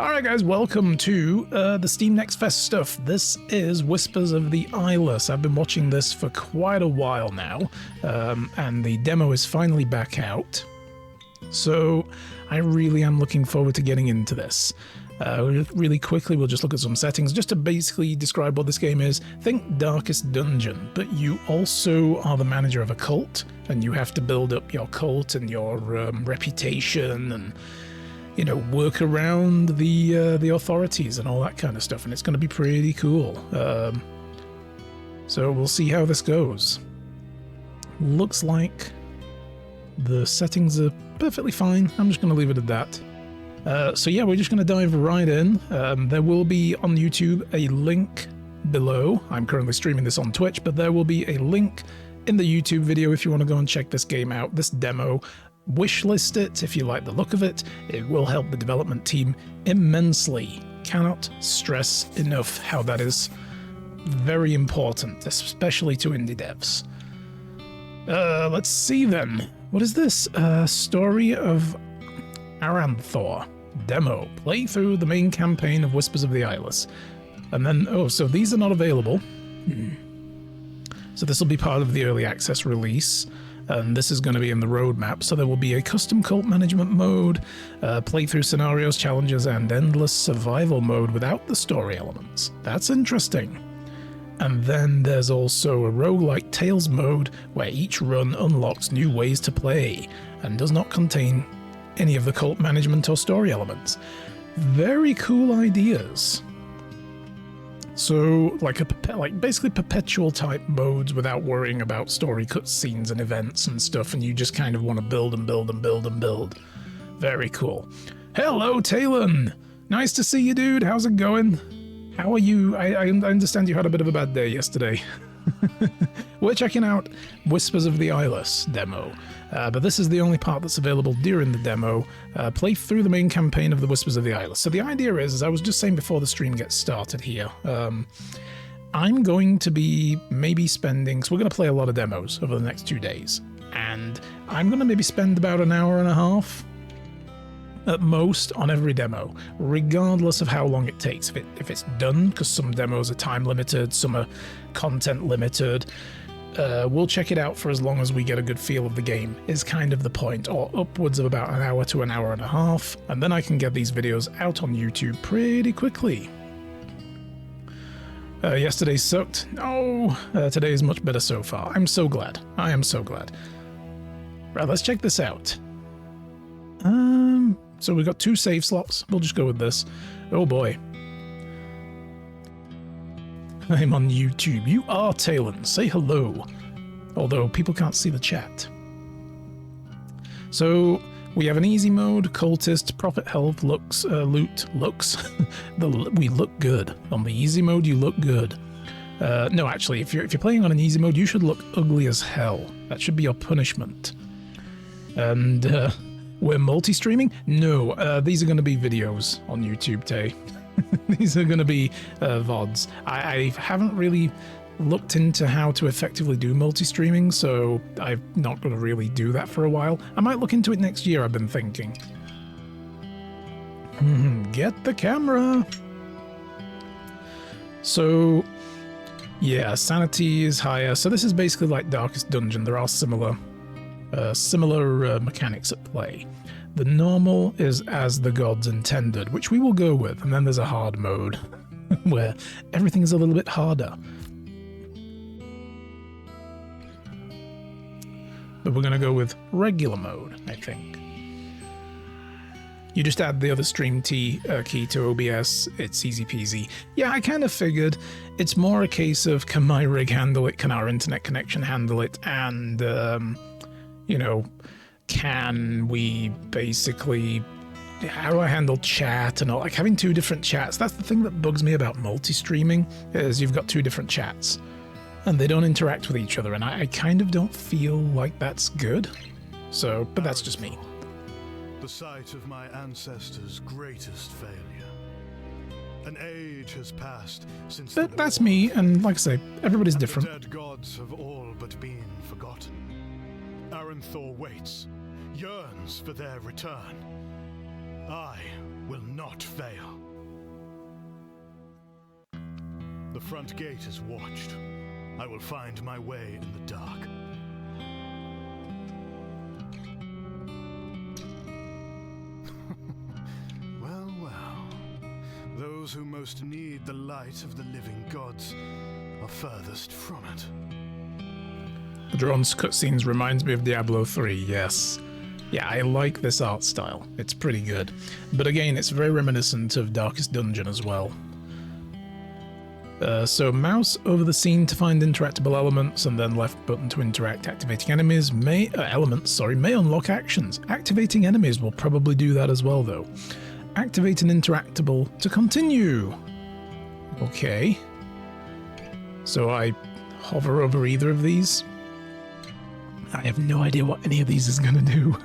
Alright guys, welcome to the Steam NextFest stuff. This is Whispers of the Eyeless. I've been watching this for quite a while now, and the demo is finally back out. So I really am looking forward to getting into this. Really quickly, we'll just look at some settings just to basically describe what this game is. Think Darkest Dungeon, but you also are the manager of a cult, and you have to build up your cult and your reputation and, you know, work around the authorities and all that kind of stuff, and it's going to be pretty cool. So we'll see how this goes. Looks like the settings are perfectly fine. I'm just going to leave it at that. So yeah, we're just going to dive right in. There will be on YouTube a link below. I'm currently streaming this on Twitch, but there will be a link in the YouTube video if you want to go and check this game out, this demo. Wishlist it if you like the look of it. It will help the development team immensely. Cannot stress enough how that is very important, especially to indie devs. Let's see then. What is this? Story of Aranthor demo. Play through the main campaign of Whispers of the Eyeless. And then, oh, so these are not available. So this will be part of the early access release. And this is going to be in the roadmap, so there will be a custom cult management mode, playthrough scenarios, challenges, and endless survival mode without the story elements. That's interesting. And then there's also a roguelike Tales mode, where each run unlocks new ways to play, and does not contain any of the cult management or story elements. Very cool ideas. So, like basically perpetual type modes without worrying about story cutscenes and events and stuff, and you just kind of want to build and build and build and build. Very cool. Hello, Talon! Nice to see you, dude. How's it going? How are you? I understand you had a bit of a bad day yesterday. We're checking out Whispers of the Eyeless demo, but this is the only part that's available during the demo. Play through the main campaign of the Whispers of the Eyeless. So the idea is, as I was just saying before the stream gets started here, I'm going to be maybe spending, so we're going to play a lot of demos over the next 2 days, and I'm going to maybe spend about an hour and a half at most on every demo, regardless of how long it takes. If it's done, because some demos are time limited, some are content limited, we'll check it out for as long as we get a good feel of the game, is kind of the point, or upwards of about an hour to an hour and a half, and then I can get these videos out on YouTube pretty quickly. Yesterday sucked. No, today is much better so far. I'm so glad. I am so glad. Right, let's check this out. So we've got 2 save slots. We'll just go with this. Oh boy. I'm on YouTube. You are Talon. Say hello. Although people can't see the chat. So we have an easy mode, cultist, profit, health, looks, loot, looks. We look good. On the easy mode, you look good. No, actually, if you're playing on an easy mode, you should look ugly as hell. That should be your punishment. And we're multi-streaming? No, these are going to be videos on YouTube, Tay. These are going to be VODs. I haven't really looked into how to effectively do multi-streaming, so I'm not going to really do that for a while. I might look into it next year, I've been thinking. Get the camera! So, yeah, sanity is higher. So this is basically like Darkest Dungeon. There are similar mechanics at play. The normal is as the gods intended, which we will go with, and then there's a hard mode, where everything is a little bit harder. But we're going to go with regular mode, I think. You just add the other stream key to OBS, it's easy peasy. Yeah, I kind of figured it's more a case of, can my rig handle it, can our internet connection handle it, and you know, can we basically, how do I handle chat and all, like having 2 different chats. That's the thing that bugs me about multi-streaming, is you've got 2 different chats and they don't interact with each other, and I kind of don't feel like that's good. So, but that's just me. The site of my ancestors' greatest failure. An age has passed since. But that's me, and like I say, everybody's different. The dead gods have all but been forgotten. Aranthor waits, yearns for their return. I will not fail. The front gate is watched. I will find my way in the dark. Well, well. Those who most need the light of the living gods are furthest from it. The drone's cutscenes reminds me of Diablo 3, yes. Yeah, I like this art style. It's pretty good. But again, it's very reminiscent of Darkest Dungeon as well. So mouse over the scene to find interactable elements, and then left button to interact. Activating enemies may unlock actions. Activating enemies will probably do that as well, though. Activate an interactable to continue. Okay. So I hover over either of these. I have no idea what any of these is going to do.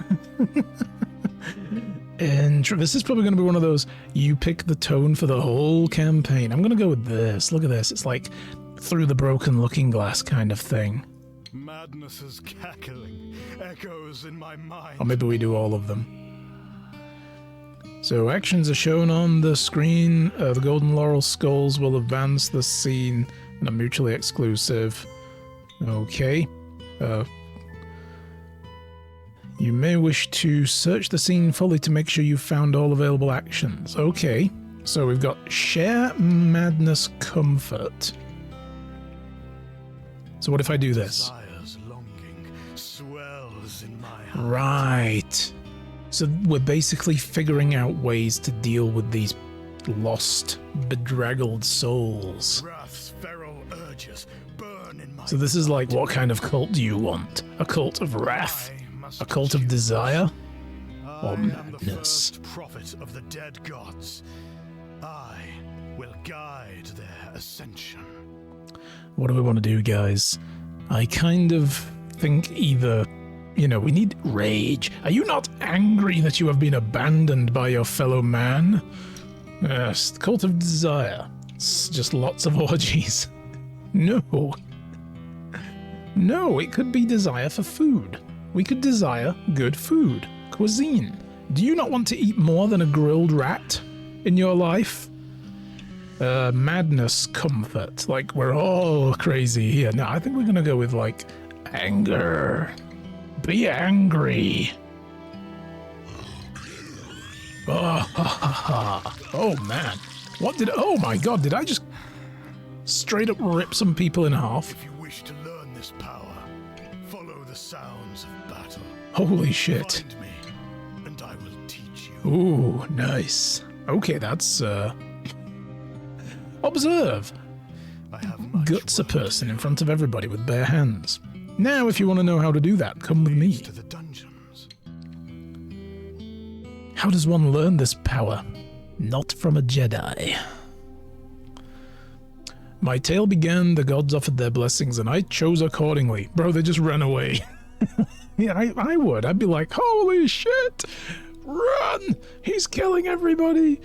And this is probably going to be one of those, you pick the tone for the whole campaign. I'm going to go with this. Look at this. It's like through the broken looking glass kind of thing. Madness's cackling echoes in my mind. Or maybe we do all of them. So actions are shown on the screen. The golden laurel skulls will advance the scene and are mutually exclusive. Okay. You may wish to search the scene fully to make sure you've found all available actions. Okay, so we've got Share Madness Comfort. So what if I do this? Desire's longing swells in my heart. Right. So we're basically figuring out ways to deal with these lost, bedraggled souls. Wrath's feral urges burn in my So this is like, what kind of cult do you want? A cult of wrath? A cult of desire? Or madness? I am the first prophet of the dead gods. I will guide their ascension. What do we want to do, guys? I kind of think either, we need rage. Are you not angry that you have been abandoned by your fellow man? Yes, the cult of desire. It's just lots of orgies. No. No, it could be desire for food. We could desire good food, cuisine. Do you not want to eat more than a grilled rat in your life? Madness comfort, like we're all crazy here. No, I think we're gonna go with like anger. Be angry. Oh man, oh my god, did I just straight up rip some people in half? If you wish to learn this power, follow the sounds of battle. Holy shit. Find me, and I will teach you. Ooh, nice. Okay, that's observe. I have much Guts a work to person do. in front of everybody with bare hands. Now, if you want to know how to do that, come with me. Leads to the dungeons. How does one learn this power? Not from a Jedi. My tale began, the gods offered their blessings, and I chose accordingly. Bro, they just ran away. Yeah, I would. I'd be like, holy shit! Run! He's killing everybody!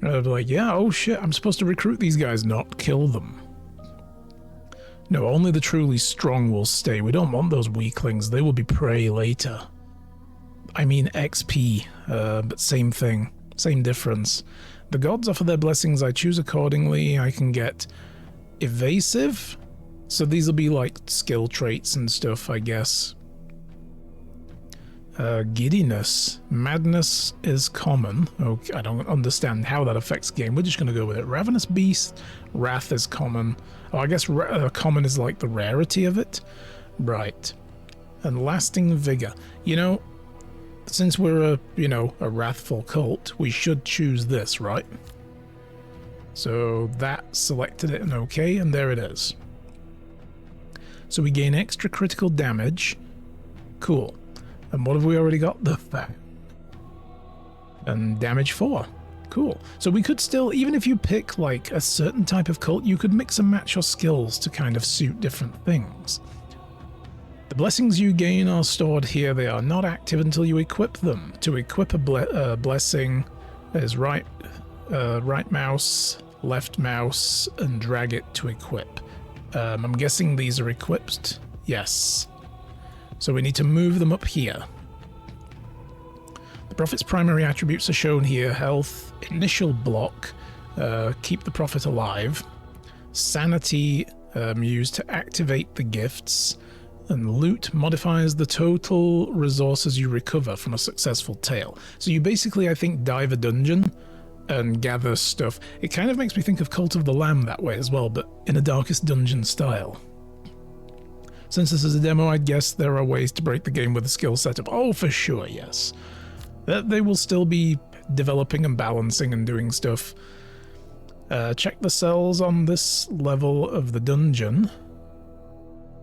And I'd be like, yeah, oh shit, I'm supposed to recruit these guys, not kill them. No, only the truly strong will stay. We don't want those weaklings. They will be prey later. I mean XP, but same thing. Same difference. The gods offer their blessings, I choose accordingly. I can get evasive. So these will be like skill traits and stuff, I guess. Giddiness. Madness is common. Okay, I don't understand how that affects game. We're just going to go with it. Ravenous Beast. Wrath is common. Oh, I guess common is like the rarity of it. Right. And Lasting Vigor. Since we're a wrathful cult, we should choose this, right? So that selected it and okay, and there it is. So we gain extra critical damage. Cool. And what have we already got? The fact. And damage 4. Cool. So we could still, even if you pick like a certain type of cult, you could mix and match your skills to kind of suit different things. The blessings you gain are stored here. They are not active until you equip them. To equip a blessing, there's right mouse, left mouse, and drag it to equip. I'm guessing these are equipped. Yes. So we need to move them up here. The Prophet's primary attributes are shown here. Health, initial block, keep the Prophet alive. Sanity, used to activate the gifts. And loot modifies the total resources you recover from a successful tale. So you basically, I think, dive a dungeon and gather stuff. It kind of makes me think of Cult of the Lamb that way as well, but in a Darkest Dungeon style. Since this is a demo, I'd guess there are ways to break the game with a skill setup. Oh, for sure, yes. They will still be developing and balancing and doing stuff. Check the cells on this level of the dungeon.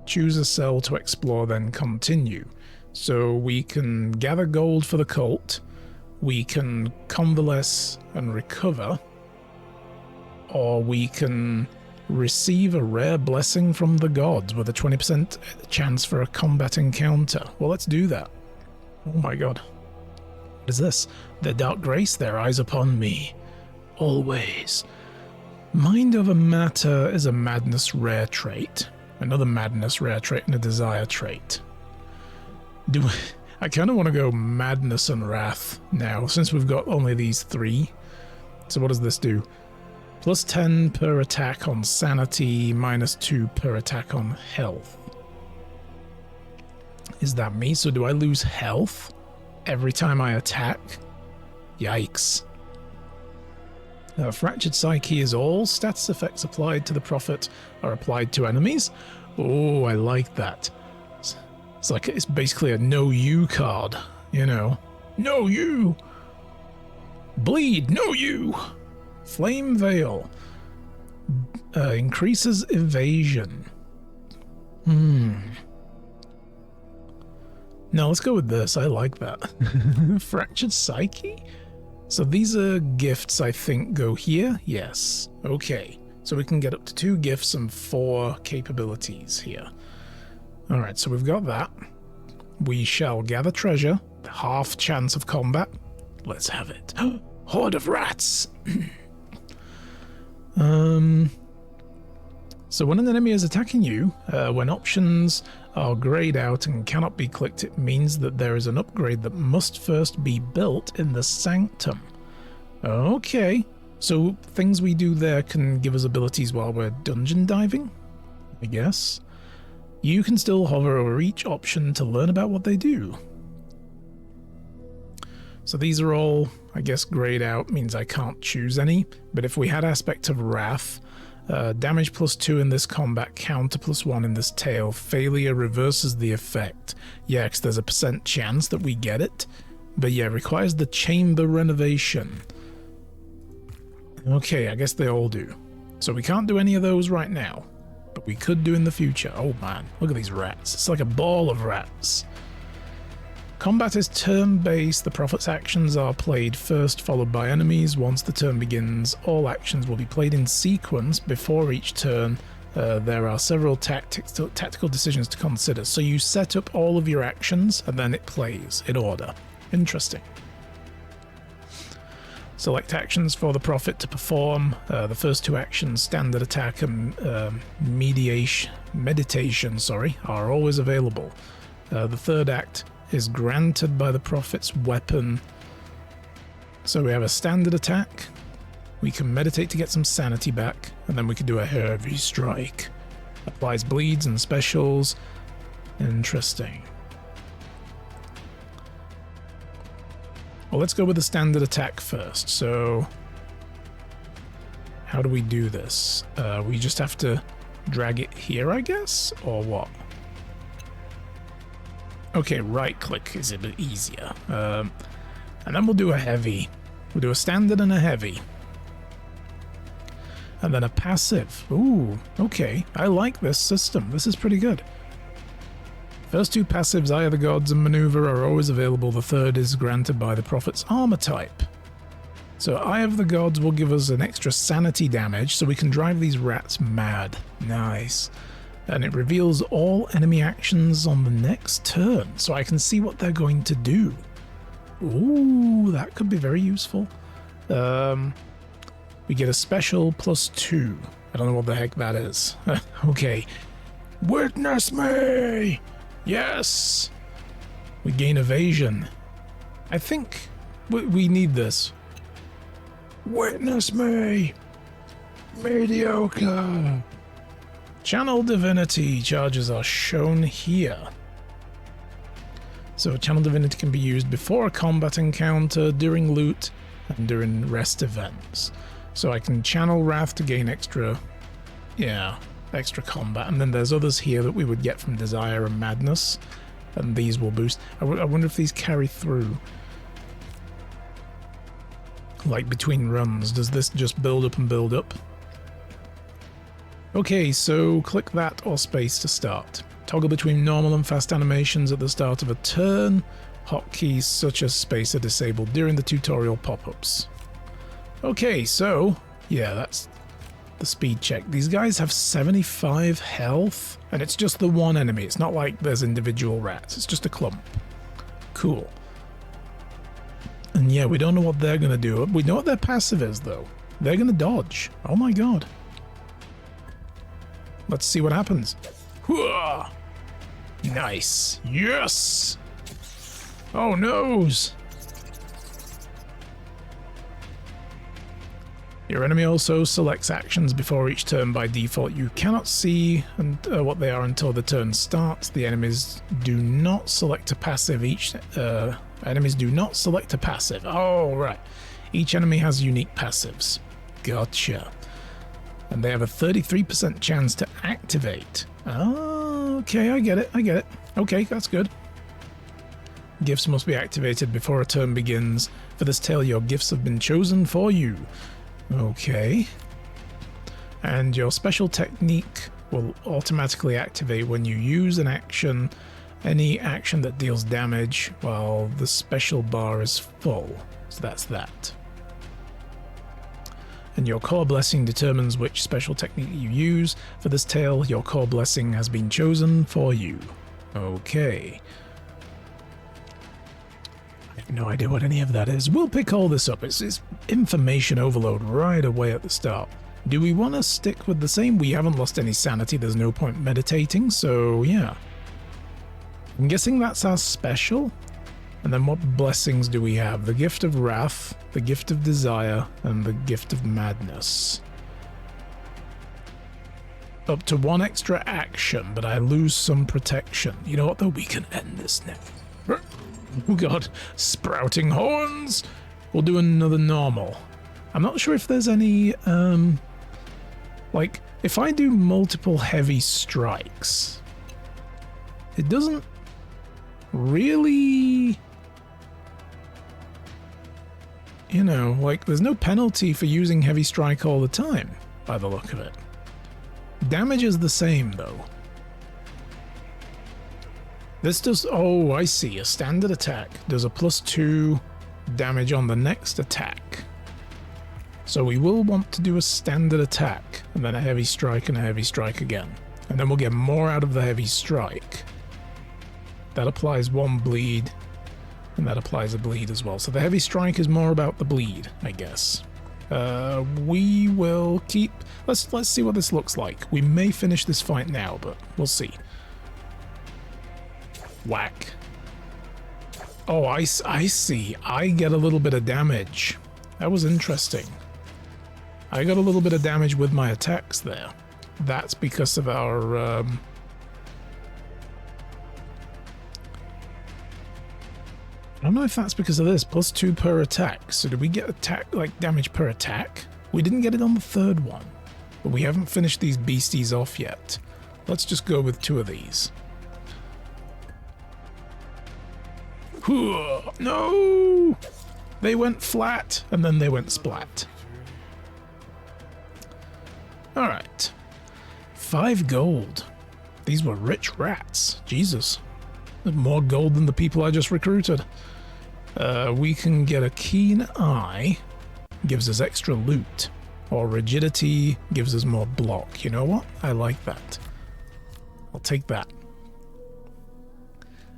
Choose a cell to explore, then continue. So we can gather gold for the cult, we can convalesce and recover, or we can receive a rare blessing from the gods with a 20% chance for a combat encounter. Well, let's do that. Oh my god. What is this? The Dark Grace, their eyes upon me. Always. Mind over matter is a madness rare trait. Another madness rare trait and a desire trait. I kind of want to go madness and wrath now, since we've got only these 3. So what does this do? Plus 10 per attack on sanity, minus 2 per attack on health. Is that me? So do I lose health every time I attack? Yikes. Fractured Psyche is all status effects applied to the Prophet are applied to enemies. Oh, I like that. It's basically a no you card, you know. No you! Bleed, no you! Flame Veil. Increases evasion. No, let's go with this. I like that. Fractured Psyche? So these are gifts, I think, go here? Yes. Okay. So we can get up to 2 gifts and 4 capabilities here. Alright, so we've got that. We shall gather treasure. Half chance of combat. Let's have it. Horde of rats! So when an enemy is attacking you, when options are grayed out and cannot be clicked, it means that there is an upgrade that must first be built in the Sanctum. Okay, so things we do there can give us abilities while we're dungeon diving, I guess. You can still hover over each option to learn about what they do. So these are all, I guess, grayed out, means I can't choose any, but if we had Aspect of Wrath, damage plus 2 in this combat, counter plus 1 in this tail, failure reverses the effect. Yeah, because there's a % chance that we get it, but yeah, requires the chamber renovation. Okay, I guess they all do. So we can't do any of those right now, but we could do in the future. Oh man, look at these rats. It's like a ball of rats. Combat is turn-based. The Prophet's actions are played first, followed by enemies. Once the turn begins, all actions will be played in sequence before each turn. There are several tactical decisions to consider. So you set up all of your actions, and then it plays in order. Interesting. Select actions for the Prophet to perform. The first 2 actions, standard attack and meditation, are always available. The third act is granted by the Prophet's weapon. So we have a standard attack, we can meditate to get some sanity back, and then we can do a heavy strike. Applies bleeds and specials. Interesting. Well, let's go with the standard attack first. So how do we do this? We just have to drag it here, I guess, or what? Okay, right click is a bit easier. And then we'll do a heavy. We'll do a standard and a heavy. And then a passive. Ooh, okay. I like this system. This is pretty good. First 2 passives, Eye of the Gods and Maneuver, are always available. The third is granted by the Prophet's armor type. So Eye of the Gods will give us an extra sanity damage, so we can drive these rats mad. Nice. And it reveals all enemy actions on the next turn, so I can see what they're going to do. Ooh, that could be very useful. We get a special plus 2. I don't know what the heck that is. Okay. Witness me! Yes! We gain evasion. I think We need this. Witness me! Mediocre! Channel Divinity charges are shown here. So Channel Divinity can be used before a combat encounter, during loot, and during rest events. So I can channel Wrath to gain extra combat, and then there's others here that we would get from Desire and Madness, and these will boost. I wonder if these carry through. Like between runs, does this just build up and build up? Okay, so click that or space to start. Toggle between normal and fast animations at the start of a turn. Hotkeys such as space are disabled during the tutorial pop-ups. Okay, so yeah, that's the speed check. These guys have 75 health, and it's just the one enemy. It's not like there's individual rats. It's just a clump. Cool. And yeah, we don't know what they're going to do. We know what their passive is, though. They're going to dodge. Oh my god. Let's see what happens. Hooah! Nice. Yes! Oh, noes! Your enemy also selects actions before each turn by default. You cannot see what they are until the turn starts. The enemies do not select a passive enemies do not select a passive. Oh, right. Each enemy has unique passives. Gotcha. And they have a 33% chance to activate. Oh, okay, I get it. Okay, that's good. Gifts must be activated before a turn begins. For this tale, your gifts have been chosen for you. Okay. And your special technique will automatically activate when you use an action, any action that deals damage while the special bar is full. So that's that. And your core blessing determines which special technique you use. For this tale, your core blessing has been chosen for you. Okay. I have no idea what any of that is. We'll pick all this up. It's information overload right away at the start. Do we want to stick with the same? We haven't lost any sanity. There's no point meditating, so yeah. I'm guessing that's our special. And then what blessings do we have? The Gift of Wrath, the Gift of Desire, and the Gift of Madness. Up to one extra action, but I lose some protection. You know what though? We can end this now. Oh god, sprouting horns! We'll do another normal. I'm not sure if there's any, like, if I do multiple heavy strikes, it doesn't really, you know, like, there's no penalty for using heavy strike all the time, by the look of it. Damage is the same, though. This does, oh, I see, a standard attack does a +2 damage on the next attack. So we will want to do a standard attack, and then a heavy strike and a heavy strike again. And then we'll get more out of the heavy strike. That applies 1 bleed, and that applies a bleed as well. So the heavy strike is more about the bleed, I guess. We will keep, let's see what this looks like. We may finish this fight now, but we'll see. Whack. Oh, I see. I get a little bit of damage. That was interesting. I got a little bit of damage with my attacks there. That's because of our... I don't know if that's because of this. +2 per attack. So did we get attack, like damage per attack? We didn't get it on the third one. But we haven't finished these beasties off yet. Let's just go with 2 of these. No! They went flat, and then they went splat. Alright. 5 gold. These were rich rats. Jesus. More gold than the people I just recruited. We can get a keen eye. Gives us extra loot. Or rigidity gives us more block. You know what? I like that. I'll take that.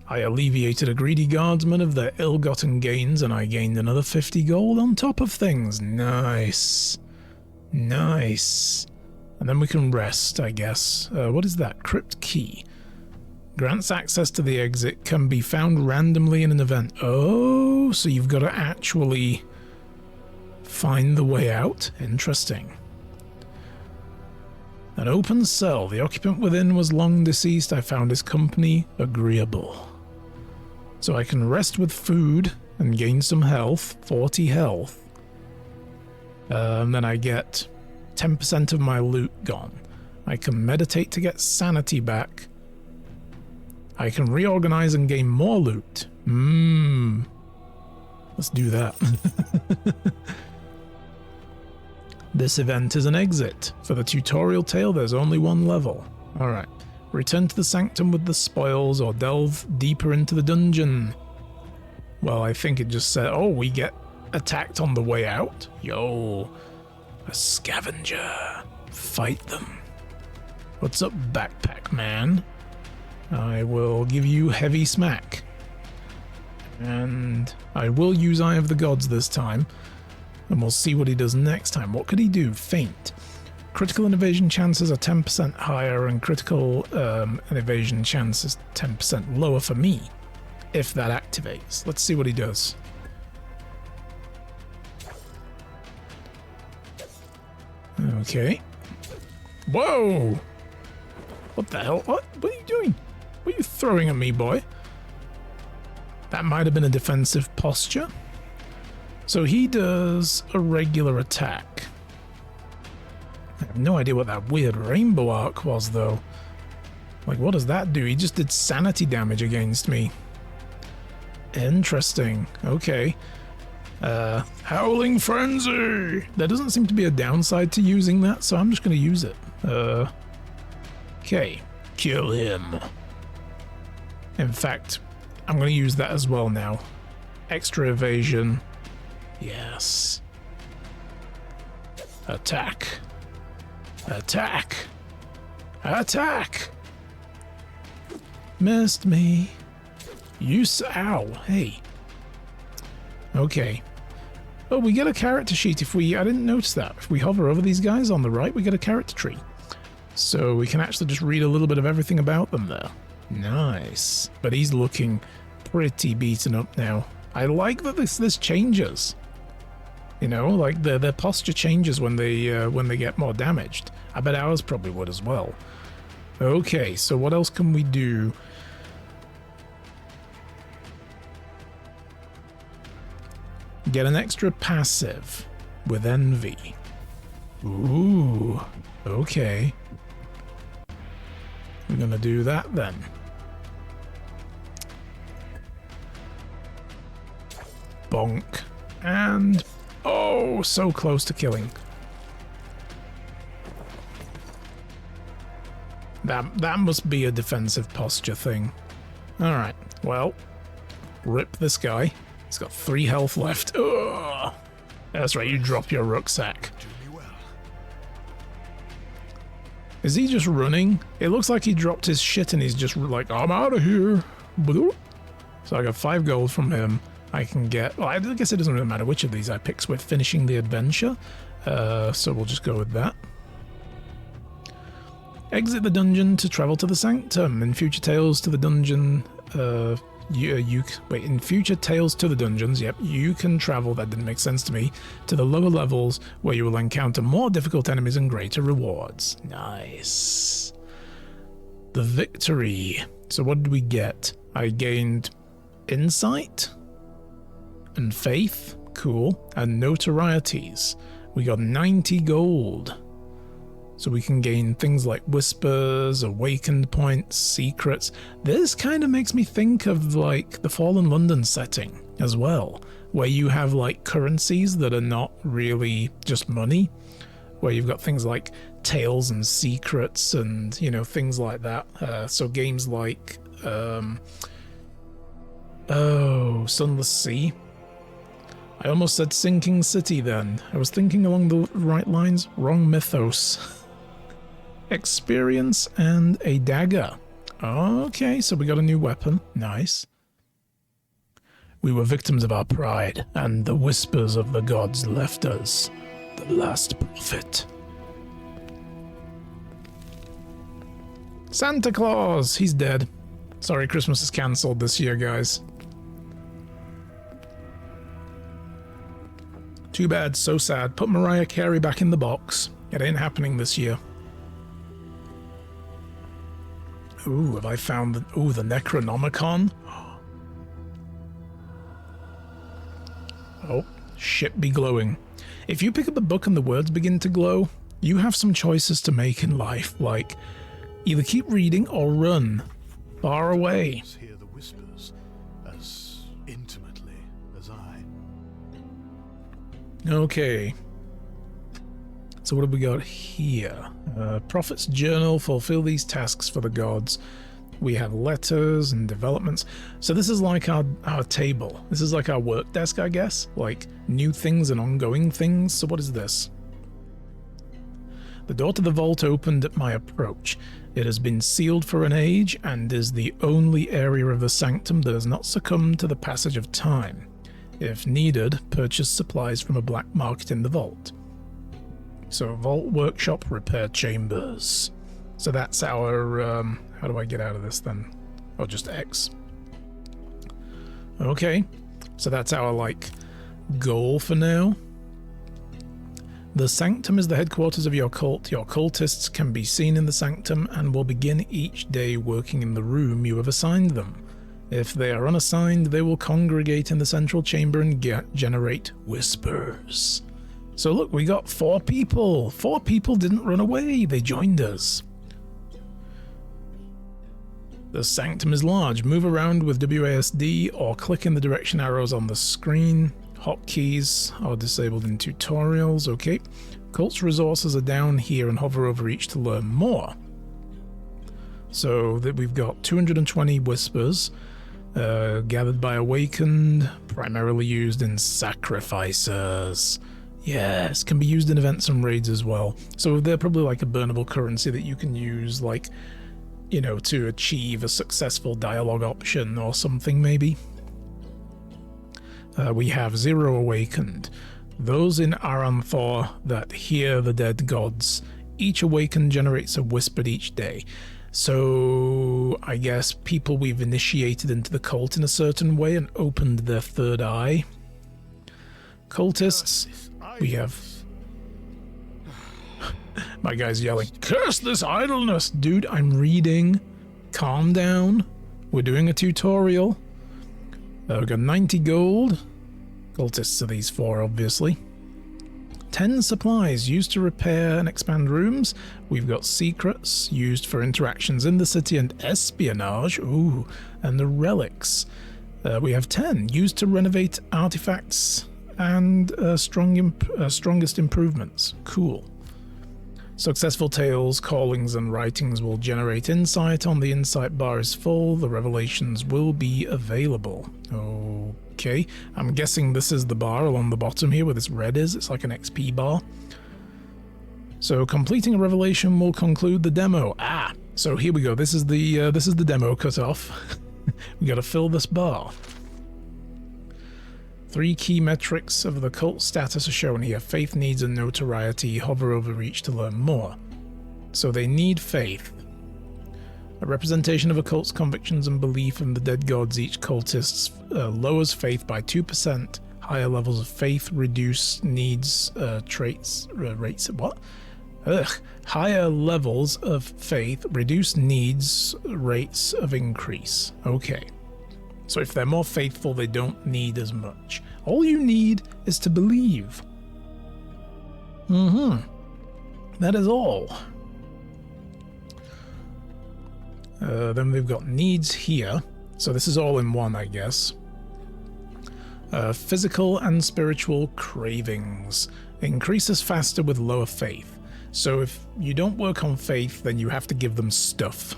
I alleviated a greedy guardsman of their ill-gotten gains, and I gained another 50 gold on top of things. Nice. Nice. And then we can rest, I guess. What is that? Crypt key. Grants access to the exit, can be found randomly in an event. Oh, so you've got to actually find the way out? Interesting. An open cell. The occupant within was long deceased. I found his company agreeable. So I can rest with food and gain some health, 40 health. Then I get 10% of my loot gone. I can meditate to get sanity back. I can reorganize and gain more loot. Let's do that. This event is an exit. For the tutorial tale, there's only one level. Alright. Return to the sanctum with the spoils or delve deeper into the dungeon. Well, I think it just said, oh, we get attacked on the way out? Yo, a scavenger. Fight them. What's up, backpack man? I will give you heavy smack. And I will use Eye of the Gods this time. And we'll see what he does next time. What could he do? Feint. Critical and evasion chances are 10% higher, and critical and evasion chances 10% lower for me, if that activates. Let's see what he does. Okay. Whoa! What the hell? What are you doing? What are you throwing at me, boy? That might have been a defensive posture. So he does a regular attack. I have no idea what that weird rainbow arc was, though. Like, what does that do? He just did sanity damage against me. Interesting. Okay. Howling Frenzy! There doesn't seem to be a downside to using that, so I'm just going to use it. Okay. Kill him. In fact, I'm going to use that as well now. Extra evasion. Yes. Attack. Attack. Attack! Missed me. Ow, hey. Okay. Oh, we get a character sheet if we... I didn't notice that. If we hover over these guys on the right, we get a character tree. So we can actually just read a little bit of everything about them there. Nice. But he's looking pretty beaten up now. I like that this changes. You know, like their posture changes when they get more damaged. I bet ours probably would as well. Okay, so what else can we do? Get an extra passive with envy. Ooh, okay. We're gonna do that then. Bonk. And... oh, so close to killing. That must be a defensive posture thing. Alright, well, rip this guy. He's got 3 health left. Ugh. That's right, you drop your rucksack. Is he just running? It looks like he dropped his shit and he's just like, I'm out of here. So I got 5 gold from him. I can get... well, I guess it doesn't really matter which of these I pick with finishing the adventure. So we'll just go with that. Exit the dungeon to travel to the sanctum. In future tales to the dungeon... in future tales to the dungeons, yep, you can travel, that didn't make sense to me, to the lower levels where you will encounter more difficult enemies and greater rewards. Nice. The victory. So what did we get? I gained insight and faith, cool, and notorieties. We got 90 gold. So we can gain things like whispers, awakened points, secrets. This kind of makes me think of like the Fallen London setting as well, where you have like currencies that are not really just money, where you've got things like tales and secrets and, you know, things like that. So games like, Sunless Sea. I almost said Sinking City then. I was thinking along the right lines. Wrong mythos. Experience and a dagger. Okay, so we got a new weapon. Nice. We were victims of our pride, and the whispers of the gods left us. The last prophet. Santa Claus! He's dead. Sorry, Christmas is cancelled this year, guys. Too bad, so sad. Put Mariah Carey back in the box. It ain't happening this year. Ooh, have I found the... Ooh, the Necronomicon? Oh, shit be glowing. If you pick up a book and the words begin to glow, you have some choices to make in life, like either keep reading or run far away. Hear the whispers as intimately as I. Okay. So what have we got here? Prophet's Journal, fulfill these tasks for the gods. We have letters and developments. So this is like our table. This is like our work desk, I guess. Like new things and ongoing things. So what is this? The door to the vault opened at my approach. It has been sealed for an age and is the only area of the sanctum that has not succumbed to the passage of time. If needed, purchase supplies from a black market in the vault. So vault, workshop, repair chambers. So that's our, how do I get out of this then? Oh, just X. Okay, so that's our, like, goal for now. The sanctum is the headquarters of your cult. Your cultists can be seen in the sanctum and will begin each day working in the room you have assigned them. If they are unassigned, they will congregate in the central chamber and generate whispers. So look, we got 4 people. 4 people didn't run away. They joined us. The sanctum is large. Move around with WASD or click in the direction arrows on the screen. Hotkeys are disabled in tutorials. Okay. Cult's resources are down here and hover over each to learn more. So that we've got 220 whispers gathered by awakened, primarily used in sacrifices. Yes, can be used in events and raids as well. So they're probably like a burnable currency that you can use, like, you know, to achieve a successful dialogue option or something, maybe. We have 0 awakened. Those in Aranthor that hear the dead gods. Each awakened generates a whisper each day. So I guess people we've initiated into the cult in a certain way and opened their third eye. Cultists, we have... My guy's yelling, curse this idleness! Dude, I'm reading. Calm down. We're doing a tutorial. We've got 90 gold. Cultists are these 4, obviously. 10 supplies used to repair and expand rooms. We've got secrets used for interactions in the city and espionage. Ooh, and the relics. We have 10 used to renovate artifacts and strongest improvements. Cool. Successful tales, callings, and writings will generate insight. On the insight bar is full. The revelations will be available. Okay, I'm guessing this is the bar along the bottom here where this red is. It's like an XP bar. So completing a revelation will conclude the demo. Ah, so here we go. This is the demo cut off. We got to fill this bar. 3 key metrics of the cult status are shown here. Faith, needs, and notoriety. Hover over each to learn more. So they need faith. A representation of a cult's convictions and belief in the dead gods. Each cultist lowers faith by 2%. Higher levels of faith reduce needs rates. What? Higher levels of faith reduce needs rates of increase. Okay. So if they're more faithful, they don't need as much. All you need is to believe. That is all. Then we've got needs here. So this is all in one, I guess. Physical and spiritual cravings. Increases faster with lower faith. So if you don't work on faith, then you have to give them stuff.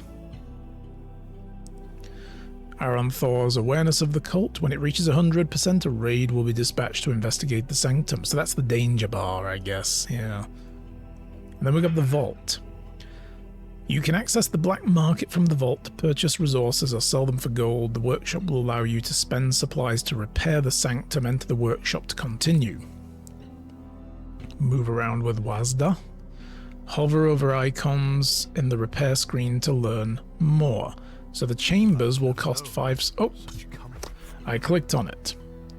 Aranthor's awareness of the cult. When it reaches 100%, a raid will be dispatched to investigate the sanctum. So that's the danger bar, I guess. Yeah. And then we've got the vault. You can access the black market from the vault to purchase resources or sell them for gold. The workshop will allow you to spend supplies to repair the sanctum. Enter the workshop to continue. Move around with WASD. Hover over icons in the repair screen to learn more. So the chambers will cost 5... Oh, I clicked on it.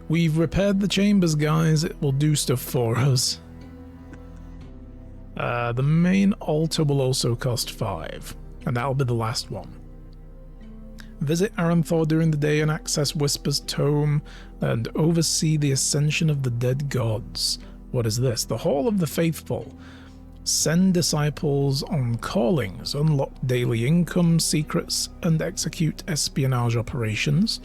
We've repaired the chambers, guys. It will do stuff for us. The main altar will also cost 5. And that'll be the last one. Visit Aranthor during the day and access Whisper's tome and oversee the ascension of the dead gods. What is this? The Hall of the Faithful. Send disciples on callings, unlock daily income, secrets, and execute espionage operations.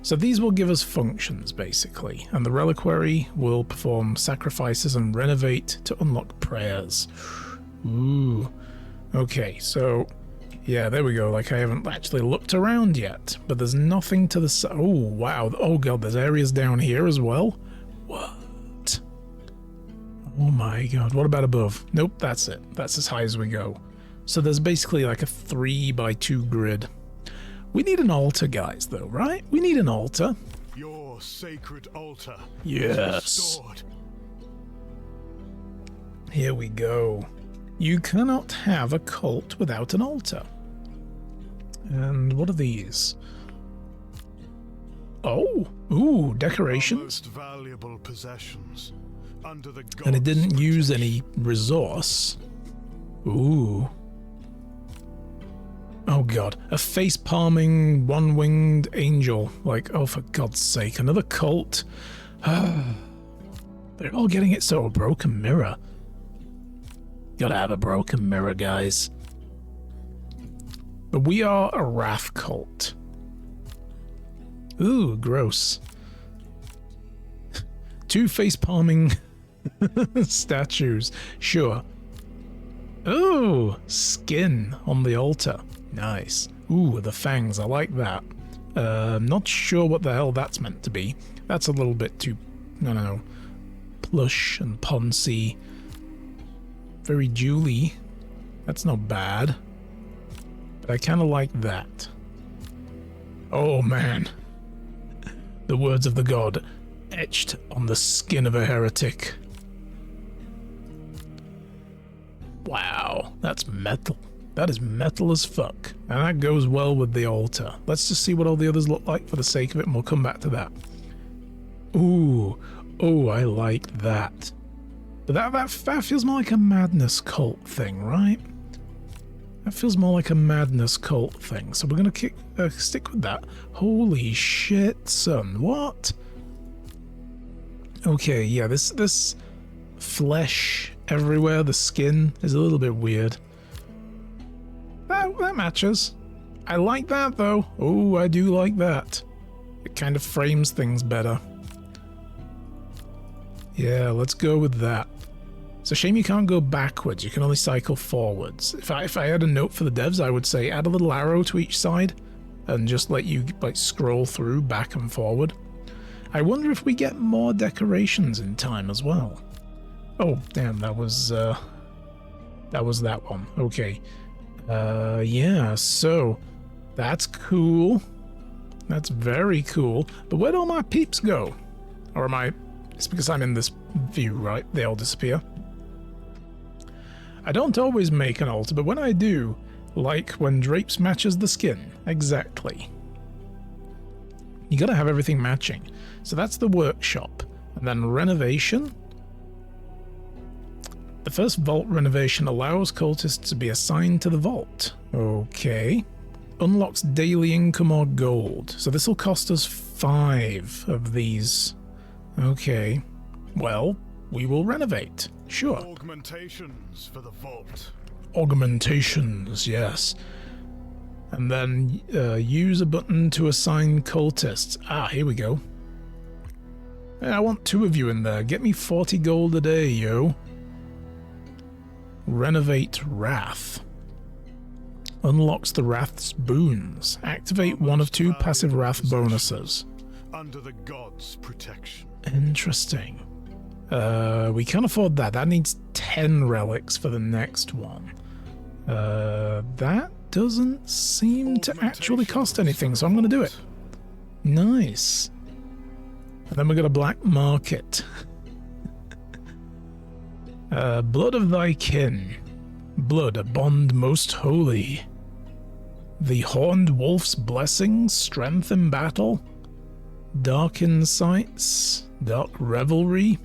So these will give us functions, basically, and the reliquary will perform sacrifices and renovate to unlock prayers. Ooh. Okay, so... yeah, there we go. Like, I haven't actually looked around yet, but there's nothing to the side. Oh, wow. Oh, God, there's areas down here as well? What? Oh, my God. What about above? Nope, that's it. That's as high as we go. So there's basically like a 3x2 grid. We need an altar, guys, though, right? We need an altar. Your sacred altar. Yes. Here we go. You cannot have a cult without an altar. And what are these? Oh, ooh, decorations. Most valuable possessions under the And it didn't gods' use protection. any resource. Ooh. Oh god, a face-palming, one-winged angel. Like, oh, for God's sake, another cult. They're all getting it so, a broken mirror. Gotta have a broken mirror, guys. But we are a wrath cult. Ooh, gross. 2 face-palming statues. Sure. Ooh, skin on the altar. Nice. Ooh, the fangs. I like that. Not sure what the hell that's meant to be. That's a little bit too, I don't know, plush and poncy. Very Julie. That's not bad. But I kind of like that. Oh, man. The words of the god etched on the skin of a heretic. Wow, that's metal. That is metal as fuck. And that goes well with the altar. Let's just see what all the others look like for the sake of it, and we'll come back to that. Ooh. Oh, I like that. But that feels more like a madness cult thing, right? That feels more like a madness cult thing. So we're going to stick with that. Holy shit, son. What? Okay, yeah, this flesh everywhere, the skin, is a little bit weird. That matches. I like that, though. Oh, I do like that. It kind of frames things better. Yeah, let's go with that. It's a shame you can't go backwards. You can only cycle forwards. If I had a note for the devs, I would say add a little arrow to each side and just let you like scroll through back and forward. I wonder if we get more decorations in time as well. Oh, damn, that was that one. Okay. Yeah, so that's cool. That's very cool. But where'd all my peeps go? Or am I... It's because I'm in this view, right? They all disappear. I don't always make an altar, but when I do, like when drapes matches the skin. Exactly. You gotta have everything matching. So that's the workshop. And then renovation. The first vault renovation allows cultists to be assigned to the vault. Okay. Unlocks daily income or gold. So this will cost us 5 of these. Okay. Well, we will renovate. Sure. Augmentations for the vault. Augmentations, yes. And then use a button to assign cultists. Ah, here we go. Hey, I want 2 of you in there. Get me 40 gold a day, yo. Renovate Wrath. Unlocks the Wrath's boons. Activate one of 2 passive Wrath bonuses. Under the gods' protection. Interesting. We can't afford that. That needs 10 relics for the next one. That doesn't seem to actually cost anything, so I'm going to do it. Nice. And then we got a black market. Blood of thy kin. Blood, a bond most holy. The Horned Wolf's Blessing, Strength in Battle, Dark Insights, Dark Revelry,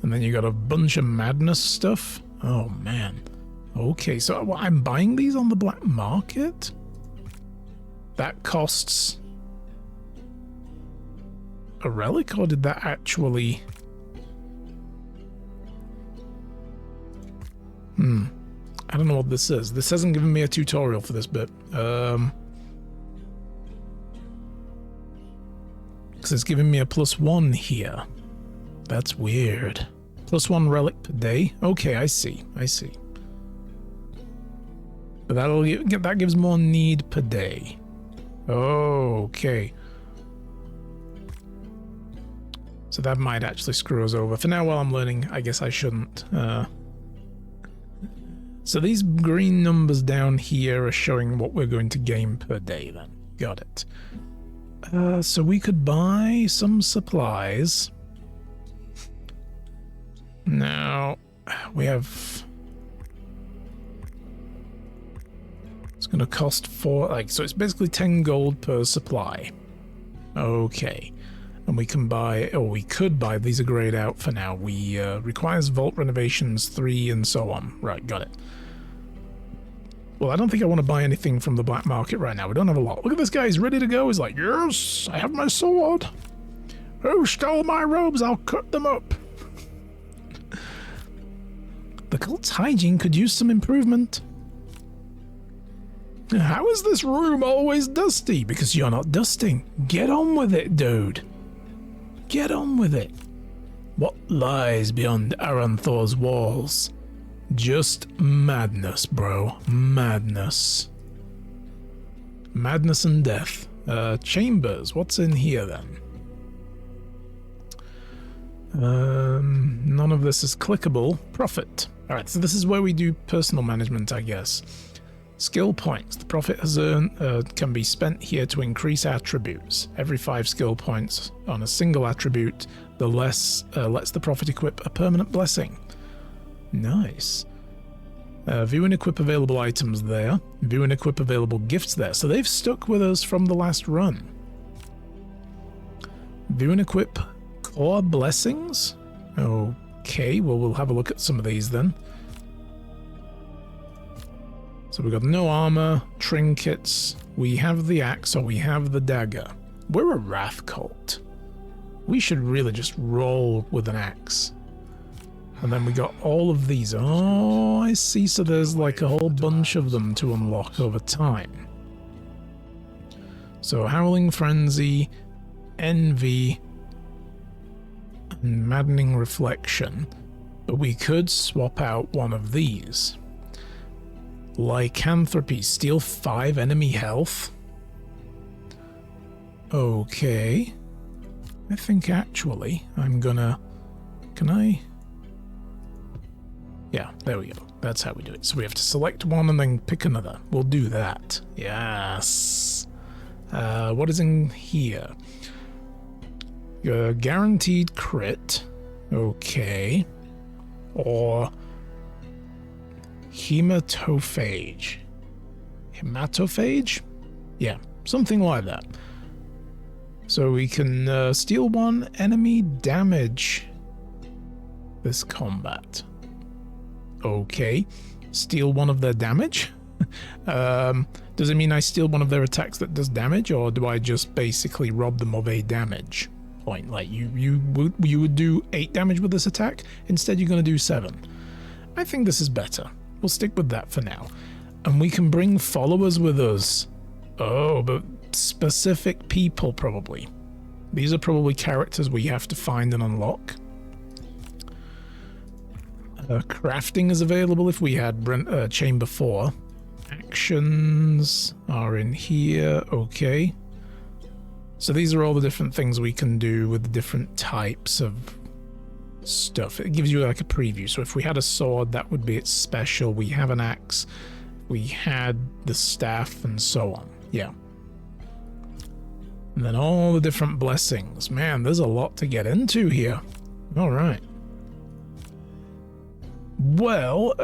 and then you got a bunch of madness stuff. Oh man. Okay, so I'm buying these on the black market? That costs a relic, or did that actually... I don't know what this is. This hasn't given me a tutorial for this bit. Because it's giving me a +1 here. That's weird. +1 relic per day? Okay, I see. I see. But that gives more need per day. Okay. So that might actually screw us over. For now, while I'm learning, I guess I shouldn't. So these green numbers down here are showing what we're going to gain per day then. Got it. So we could buy some supplies. Now, we have... It's going to cost 4... so it's basically 10 gold per supply. Okay. And we can buy... or we could buy... These are grayed out for now. We requires vault renovations 3 and so on. Right, got it. Well, I don't think I want to buy anything from the black market right now. We don't have a lot. Look at this guy. He's ready to go. He's like, yes, I have my sword. Who stole my robes? I'll cut them up. The cult's hygiene could use some improvement. How is this room always dusty? Because you're not dusting. Get on with it, dude. Get on with it. What lies beyond Aranthor's walls? Just madness, bro. Madness. Madness and death. Chambers. What's in here, then? None of this is clickable. Profit. Alright, so this is where we do personal management, I guess. Skill points. The profit has earned can be spent here to increase attributes. Every 5 skill points on a single attribute, the less lets the profit equip a permanent blessing. Nice. View and equip available items there. View and equip available gifts there. So they've stuck with us from the last run. View and equip core blessings. Okay, well, we'll have a look at some of these then. So we've got no armor, trinkets. We have the axe, or we have the dagger. We're a wrath cult. We should really just roll with an axe. And then we got all of these. Oh, I see. So there's like a whole bunch of them to unlock over time. So Howling Frenzy, Envy, and Maddening Reflection. But we could swap out one of these. Lycanthropy, steal 5 enemy health. Okay. I think actually I'm gonna... Can I... Yeah, there we go. That's how we do it. So we have to select one and then pick another. We'll do that. Yes. What is in here? Guaranteed crit. Okay. Or hematophage. Hematophage? Yeah, something like that. So we can steal 1 enemy damage this combat. Okay. Steal 1 of their damage? Does it mean I steal 1 of their attacks that does damage, or do I just basically rob them of a damage point? Like you would do 8 damage with this attack, instead you're going to do 7. I think this is better. We'll stick with that for now. And we can bring followers with us. Oh, but specific people probably. These are probably characters we have to find and unlock. Crafting is available if we had Chamber 4. Actions are in here. Okay. So these are all the different things we can do with the different types of stuff. It gives you like a preview. So if we had a sword, that would be its special. We have an axe. We had the staff and so on. Yeah. And then all the different blessings. Man, there's a lot to get into here. All right. Well,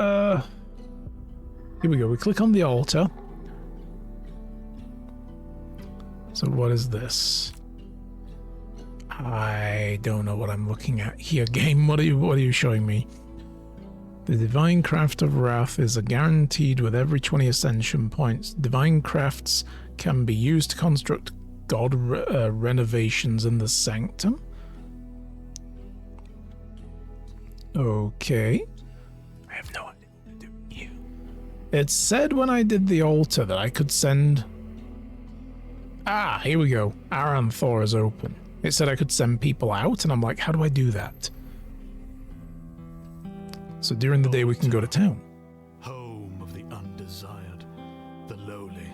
here we go. We click on the altar. So what is this? I don't know what I'm looking at here. Game, what are you showing me? The Divine Craft of Wrath is a guaranteed with every 20 ascension points. Divine crafts can be used to construct god renovations in the sanctum. Okay. I have no idea what to do here. It said when I did the altar that I could send... Ah, here we go. Aranthor is open. It said I could send people out, and I'm like, how do I do that? So during the day we can go to town. Home of the undesired, the lowly,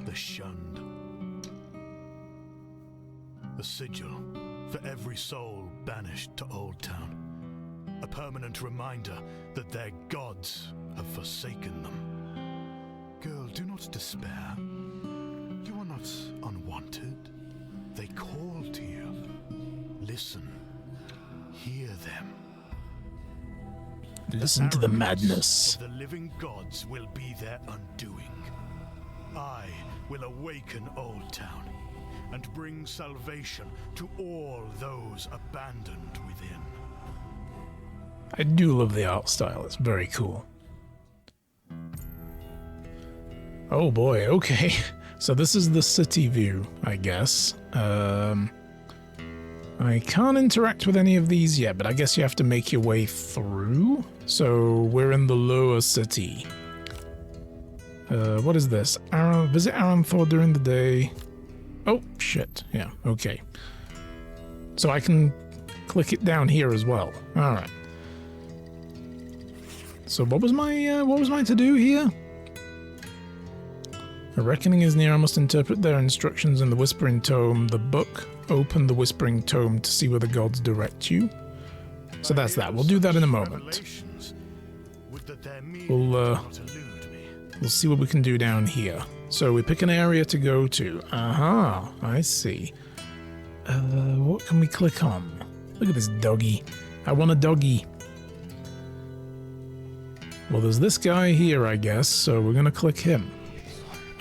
the shunned. A sigil for every soul banished to Old Town. A permanent reminder that their gods have forsaken them. Girl, do not despair. You are not unwanted. They call to you. Listen. Hear them. Listen to the madness. The living gods will be their undoing. I will awaken Old Town and bring salvation to all those abandoned within. I do love the art style. It's very cool. Oh boy, okay. So this is the city view, I guess. I can't interact with any of these yet, but I guess you have to make your way through. So we're in the lower city. What is this? Visit Aranthor during the day. Oh, shit. Yeah, okay. So I can click it down here as well. All right. So what was my to-do here? A reckoning is near. I must interpret their instructions in the Whispering Tome. The book. Open the Whispering Tome to see where the gods direct you. So that's that. We'll do that in a moment. We'll see what we can do down here. So we pick an area to go to. Aha, I see. What can we click on? Look at this doggy. I want a doggy. Well, there's this guy here, I guess, so we're gonna click him.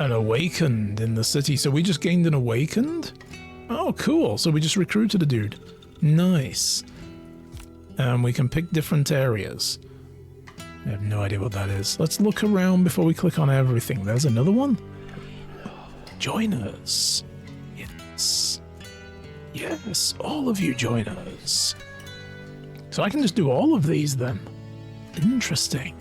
An awakened in the city. So we just gained an awakened? Oh, cool. So we just recruited a dude. Nice. We can pick different areas. I have no idea what that is. Let's look around before we click on everything. There's another one. Join us. Yes. Yes, all of you join us. So I can just do all of these then. Interesting.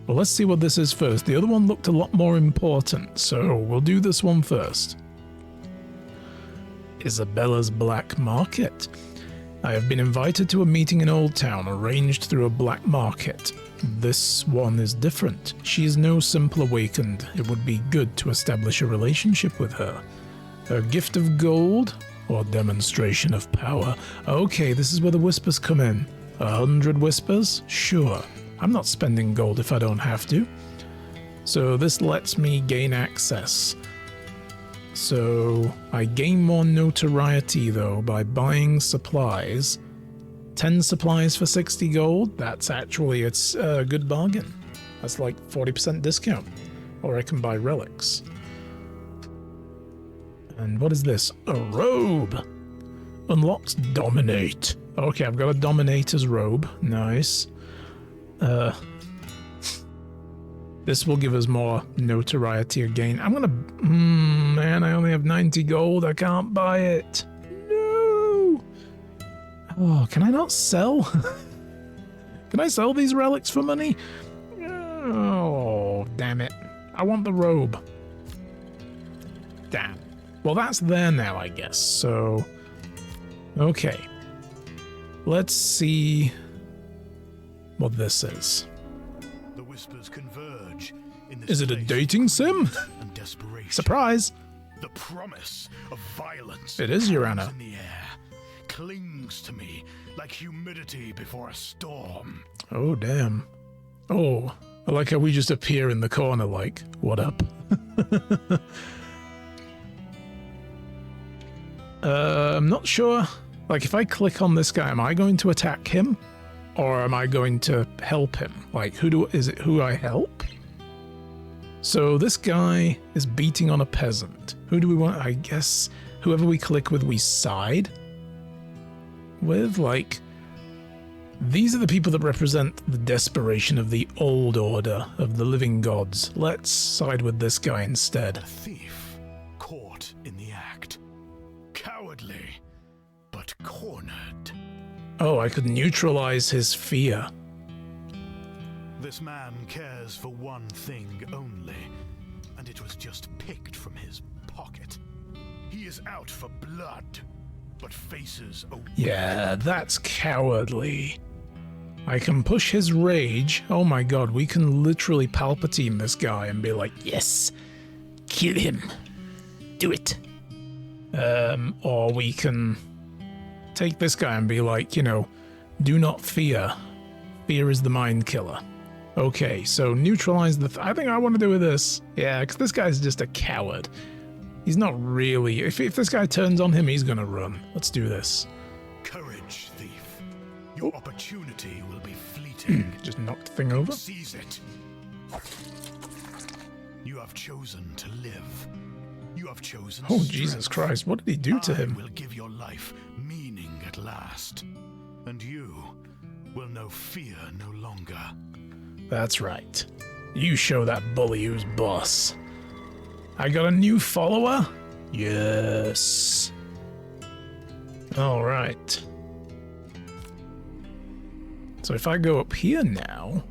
Well, let's see what this is first. The other one looked a lot more important, so we'll do this one first. Isabella's Black Market. I have been invited to a meeting in Old Town, arranged through a black market. This one is different. She is no simple awakened. It would be good to establish a relationship with her. A gift of gold or demonstration of power? Okay, this is where the whispers come in. 100 whispers? Sure. I'm not spending gold if I don't have to. So this lets me gain access. So I gain more notoriety though by buying supplies. 10 supplies for 60 gold. It's a good bargain. That's like 40% discount. Or I can buy relics. And what is this? A robe. Unlocks Dominate. Okay, I've got a Dominator's robe. Nice. This will give us more notoriety again. I'm gonna... man, I only have 90 gold. I can't buy it. No! Oh, can I not sell? Can I sell these relics for money? Oh, damn it. I want the robe. Damn. Well, that's there now, I guess. So... okay. Let's see... what this is. The whispers converge in this Is it a place dating sim? and desperation. Surprise! The promise of violence. It is, Your Honor. In the air, clings to me like humidity before a storm. Oh, damn. Oh, I like how we just appear in the corner like, what up? I'm not sure. Like, if I click on this guy, am I going to attack him? Or am I going to help him? Like, who I help? So this guy is beating on a peasant. Who do we want? I guess whoever we click with, we side with. Like, these are the people that represent the desperation of the old order of the living gods. Let's side with this guy instead. A thief caught in the act. Cowardly, but cornered. Oh, I could neutralize his fear. This man cares for one thing only, and it was just picked from his pocket. He is out for blood, but faces a... Yeah, that's cowardly. I can push his rage. Oh my god, we can literally Palpatine this guy and be like, yes, kill him. Do it. Or we can take this guy and be like, you know, do not fear. Fear is the mind killer. Okay, so neutralize the... I think I want to do with this. Yeah, because this guy's just a coward. He's not really... If this guy turns on him, he's going to run. Let's do this. Courage, thief. Your opportunity will be fleeting. Just knock the thing over. Seize it. You have chosen to live. You have chosen Oh, strength. Jesus Christ. What did he do to him? I will give your life meaning at last. And you will know fear no longer. That's right. You show that bully who's boss. I got a new follower? Yes. Alright. So if I go up here now...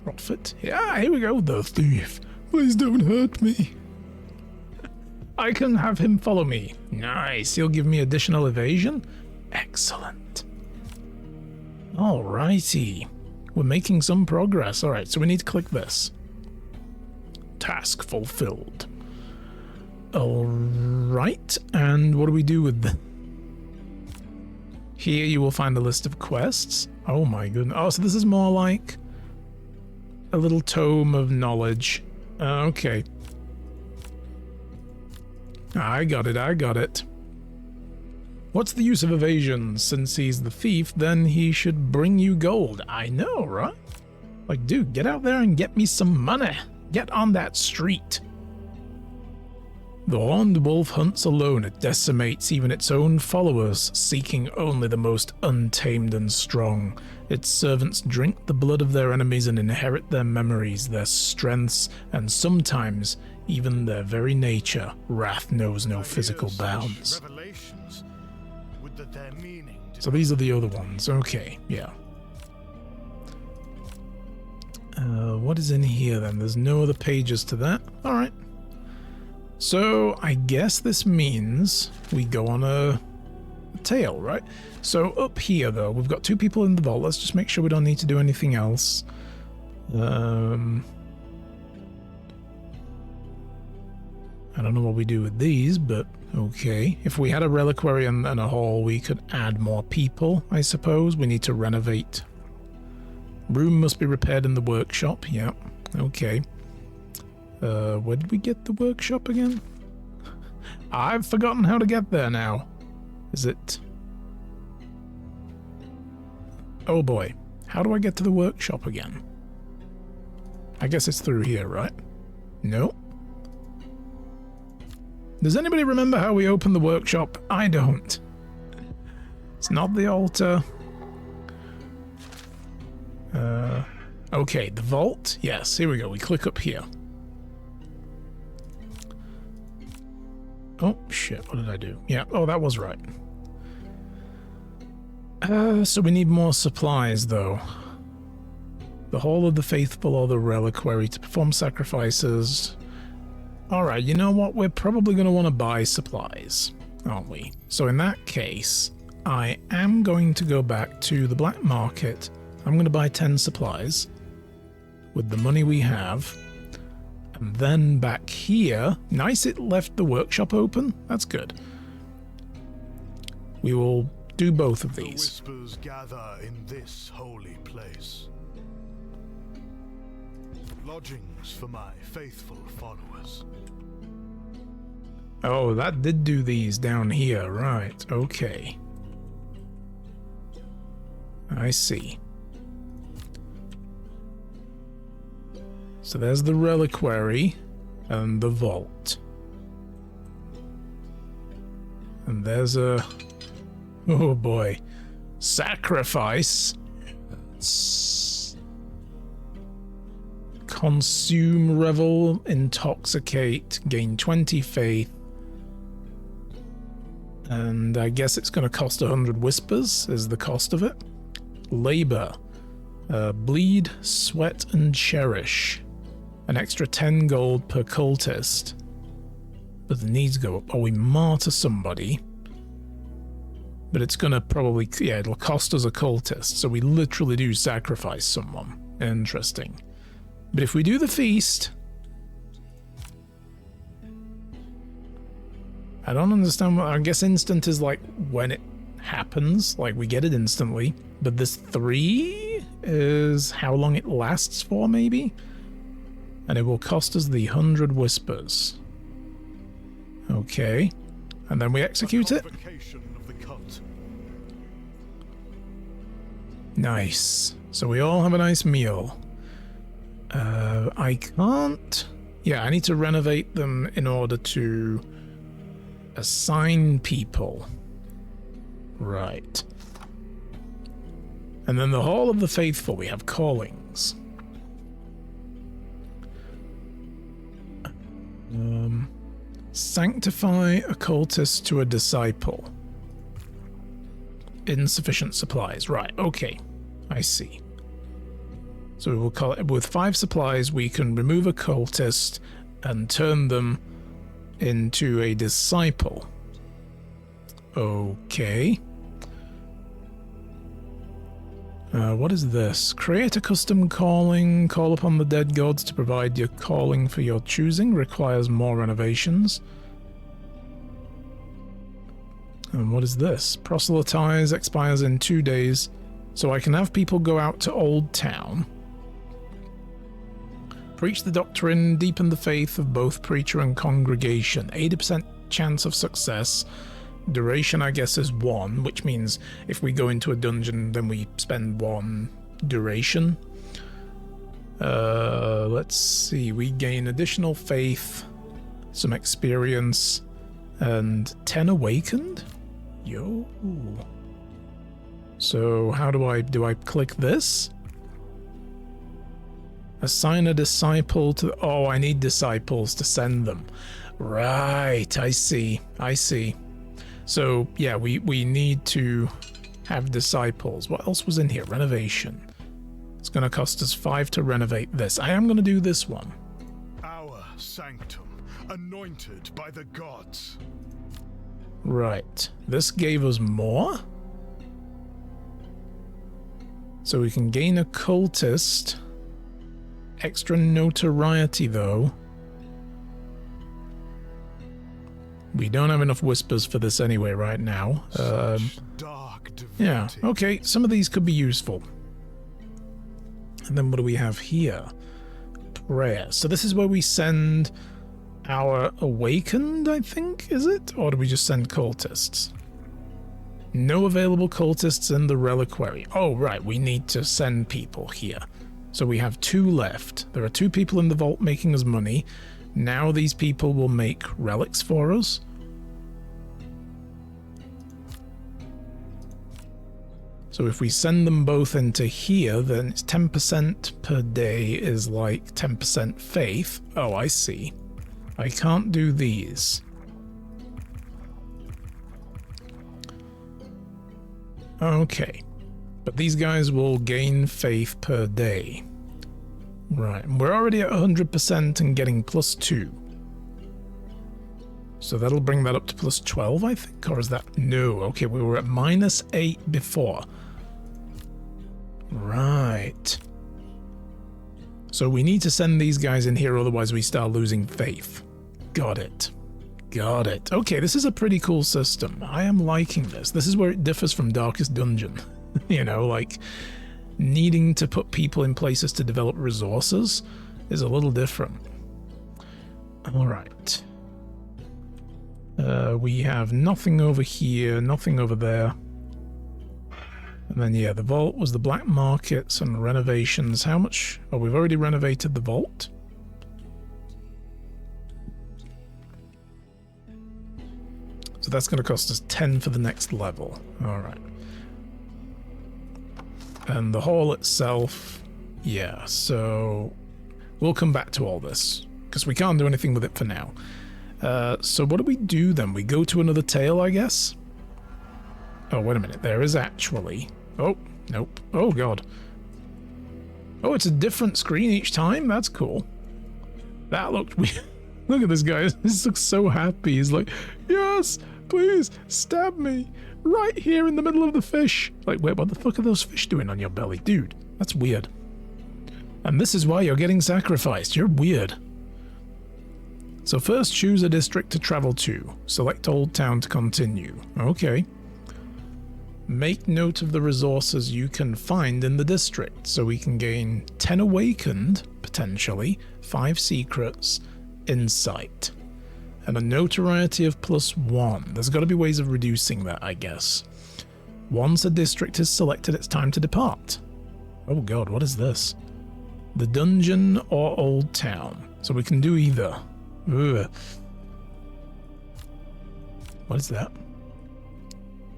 Profit. Yeah, here we go. The thief. Please don't hurt me. I can have him follow me. Nice. He'll give me additional evasion. Excellent. Alrighty. We're making some progress. Alright, so we need to click this. Task fulfilled. Alright, and what do we do with here you will find a list of quests. Oh my goodness. Oh, so this is more like a little tome of knowledge. Okay. I got it. What's the use of evasion? Since he's the thief, then he should bring you gold. I know, right? Like, dude, get out there and get me some money. Get on that street. The horned wolf hunts alone. It decimates even its own followers, seeking only the most untamed and strong. Its servants drink the blood of their enemies and inherit their memories, their strengths, and sometimes even their very nature. Wrath knows no physical bounds. So these are the other ones. Okay, yeah. What is in here then? There's no other pages to that. Alright. So I guess this means we go on a tail, right? So up here though, we've got two people in the vault. Let's just make sure we don't need to do anything else. I don't know what we do with these, but okay. If we had a reliquary and a hall, we could add more people, I suppose. We need to renovate. Room must be repaired in the workshop. Yeah, okay. Where did we get the workshop again? I've forgotten how to get there now. Is it... Oh boy. How do I get to the workshop again? I guess it's through here, right? No. Does anybody remember how we opened the workshop? I don't. It's not the altar. Okay, the vault. Yes, here we go. We click up here. Oh, shit. What did I do? Yeah. Oh, that was right. So we need more supplies, though. The Hall of the Faithful or the Reliquary to perform sacrifices. Alright, you know what? We're probably going to want to buy supplies, aren't we? So in that case, I am going to go back to the black market. I'm going to buy 10 supplies with the money we have. And then back here, nice, it left the workshop open. That's good. We will do both of these. The whispers gather in this holy place. Lodgings for my faithful followers. Oh, that did do these down here, right? Okay. I see. So there's the reliquary and the vault. And there's a... oh boy. Sacrifice. Consume, revel, intoxicate, gain 20 faith. And I guess it's going to cost 100 whispers is the cost of it. Labor. Bleed, sweat, and cherish. An extra 10 gold per cultist. But the needs go up. Oh, we martyr somebody. But it's going to probably... yeah, it'll cost us a cultist. So we literally do sacrifice someone. Interesting. But if we do the feast... I don't understand what... I guess instant is like when it happens. Like we get it instantly. But this 3 is how long it lasts for, maybe? And it will cost us the 100 whispers. Okay. And then we execute it. Nice. So we all have a nice meal. I can't... yeah, I need to renovate them in order to assign people. Right. And then the Hall of the Faithful, we have callings. Sanctify a cultist to a disciple. Insufficient supplies. Right, okay. I see. So we will call it, with 5 supplies, we can remove a cultist and turn them into a disciple. Okay. What is this? Create a custom calling. Call upon the dead gods to provide your calling for your choosing. Requires more renovations. And what is this? Proselytize. Expires in 2 days. So I can have people go out to Old Town. Preach the doctrine. Deepen the faith of both preacher and congregation. 80% chance of success. Duration, I guess, is 1, which means if we go into a dungeon, then we spend 1 duration. Let's see. We gain additional faith, some experience, and 10 awakened? Yo. So how do I click this? Assign a disciple to... oh, I need disciples to send them. Right, I see. I see. So, yeah, we need to have disciples. What else was in here? Renovation. It's going to cost us 5 to renovate this. I am going to do this one. Our sanctum, anointed by the gods. Right. This gave us more. So we can gain a cultist. Extra notoriety, though. We don't have enough whispers for this anyway right now. Yeah, okay, some of these could be useful. And then what do we have here? Prayer. So this is where we send our awakened, I think, is it? Or do we just send cultists? No available cultists in the reliquary. Oh, right, we need to send people here. So we have 2 left. There are 2 people in the vault making us money. Now these people will make relics for us. So if we send them both into here, then it's 10% per day is like 10% faith. Oh, I see. I can't do these. Okay. But these guys will gain faith per day. Right, we're already at 100% and getting +2. So that'll bring that up to +12, I think, or is that... no, okay, we were at -8 before. Right. So we need to send these guys in here, otherwise we start losing faith. Got it. Got it. Okay, this is a pretty cool system. I am liking this. This is where it differs from Darkest Dungeon. You know, like... needing to put people in places to develop resources is a little different. Alright. We have nothing over here, nothing over there. And then, yeah, the vault was the black market, some renovations. How much? Oh, we've already renovated the vault. So that's going to cost us 10 for the next level. Alright. And the hall itself, yeah, so we'll come back to all this, because we can't do anything with it for now. So what do we do then? We go to another tale, I guess? Oh, wait a minute, there is actually... Oh, nope. Oh, God. Oh, it's a different screen each time? That's cool. That looked weird. Look at this guy. He looks so happy. He's like, yes, please, stab me. Right here in the middle of the fish. Like, wait, what the fuck are those fish doing on your belly? Dude, that's weird. And this is why you're getting sacrificed. You're weird. So first, choose a district to travel to. Select Old Town to continue. Okay. Make note of the resources you can find in the district, so we can gain 10 awakened, potentially, 5 secrets, insight, and a notoriety of +1. There's got to be ways of reducing that, I guess. Once a district is selected, it's time to depart. Oh god, what is this? The dungeon or Old Town. So we can do either. Ugh. What is that?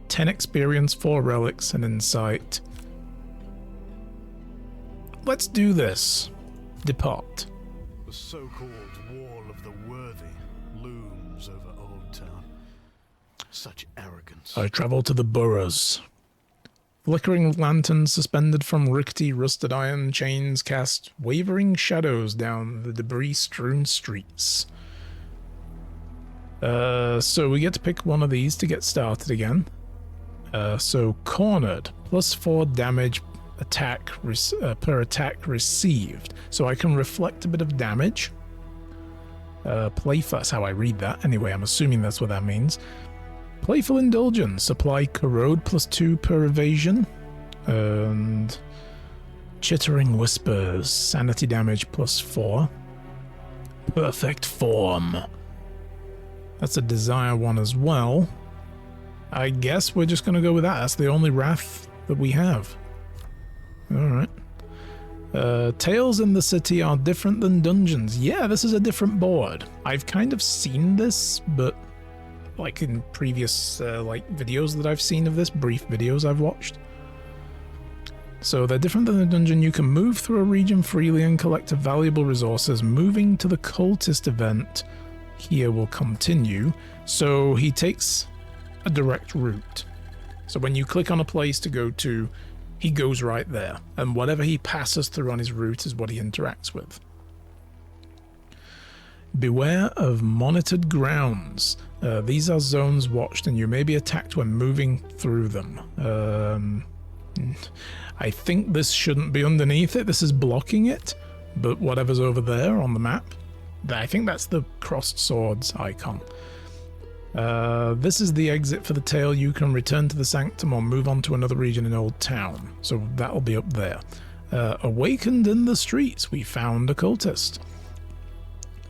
10 experience, 4 relics, and insight. Let's do this. Depart. The so-called Wall of the Worthy looms over Old Town. Such arrogance. I travel to the boroughs. Flickering lanterns suspended from rickety rusted iron chains cast wavering shadows down the debris-strewn streets. So we get to pick one of these to get started again. So +4 damage per attack received. So I can reflect a bit of damage. Playful, that's how I read that. Anyway, I'm assuming that's what that means. Playful Indulgence, apply Corrode +2 per evasion. And Chittering Whispers, sanity damage +4. Perfect Form. That's a desire one as well. I guess we're just going to go with that. That's the only wrath that we have. Alright. Tales in the city are different than dungeons. Yeah, this is a different board. I've kind of seen this, but like in previous videos that I've seen of this, brief videos I've watched. So they're different than the dungeon. You can move through a region freely and collect valuable resources. Moving to the cultist event here will continue. So he takes a direct route. So when you click on a place to go to, he goes right there, and whatever he passes through on his route is what he interacts with. Beware of monitored grounds. These are zones watched, and you may be attacked when moving through them. I think this shouldn't be underneath it. This is blocking it, but whatever's over there on the map, I think that's the crossed swords icon. This is the exit for the tale. You can return to the Sanctum or move on to another region in Old Town. So that'll be up there. Awakened in the streets, we found a cultist.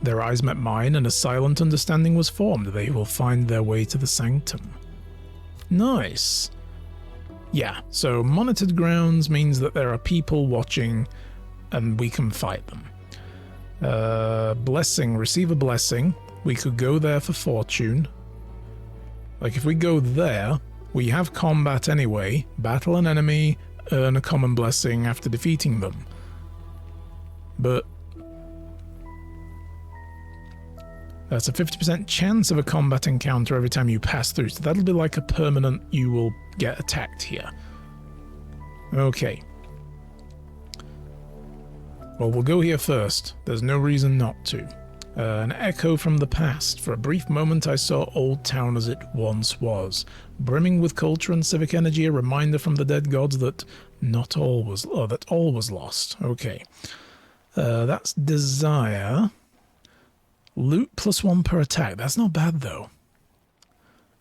Their eyes met mine and a silent understanding was formed. They will find their way to the Sanctum. Nice. Yeah, so monitored grounds means that there are people watching and we can fight them. Blessing, receive a blessing. We could go there for fortune. Like if we go there, we have combat anyway. Battle an enemy, earn a common blessing after defeating them. But that's a 50% chance of a combat encounter every time you pass through. So that'll be like a permanent, you will get attacked here. Okay. Well, we'll go here first. There's no reason not to. An echo from the past. For a brief moment I saw Old Town as it once was, brimming with culture and civic energy, a reminder from the dead gods that not all was, that all was lost. Okay. That's desire. Loot +1 per attack. That's not bad though.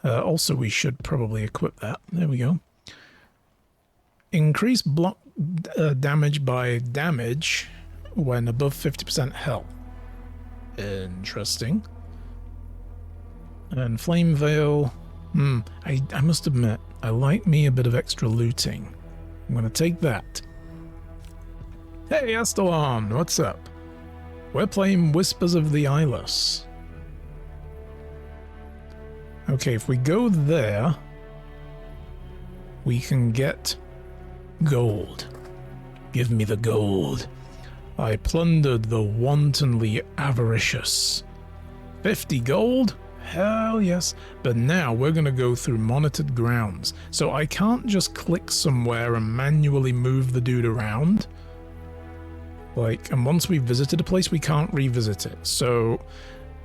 Also, we should probably equip that. There we go. Increase block damage by damage when above 50% health. Interesting. And Flame Veil. I must admit, I like me a bit of extra looting. I'm going to take that. Hey, Astalon, what's up? We're playing Whispers of the Eyeless. Okay, if we go there, we can get gold. Give me the gold. I plundered the wantonly avaricious. 50 gold? Hell yes. But now we're going to go through monitored grounds. So I can't just click somewhere and manually move the dude around. Like, and once we've visited a place, we can't revisit it. So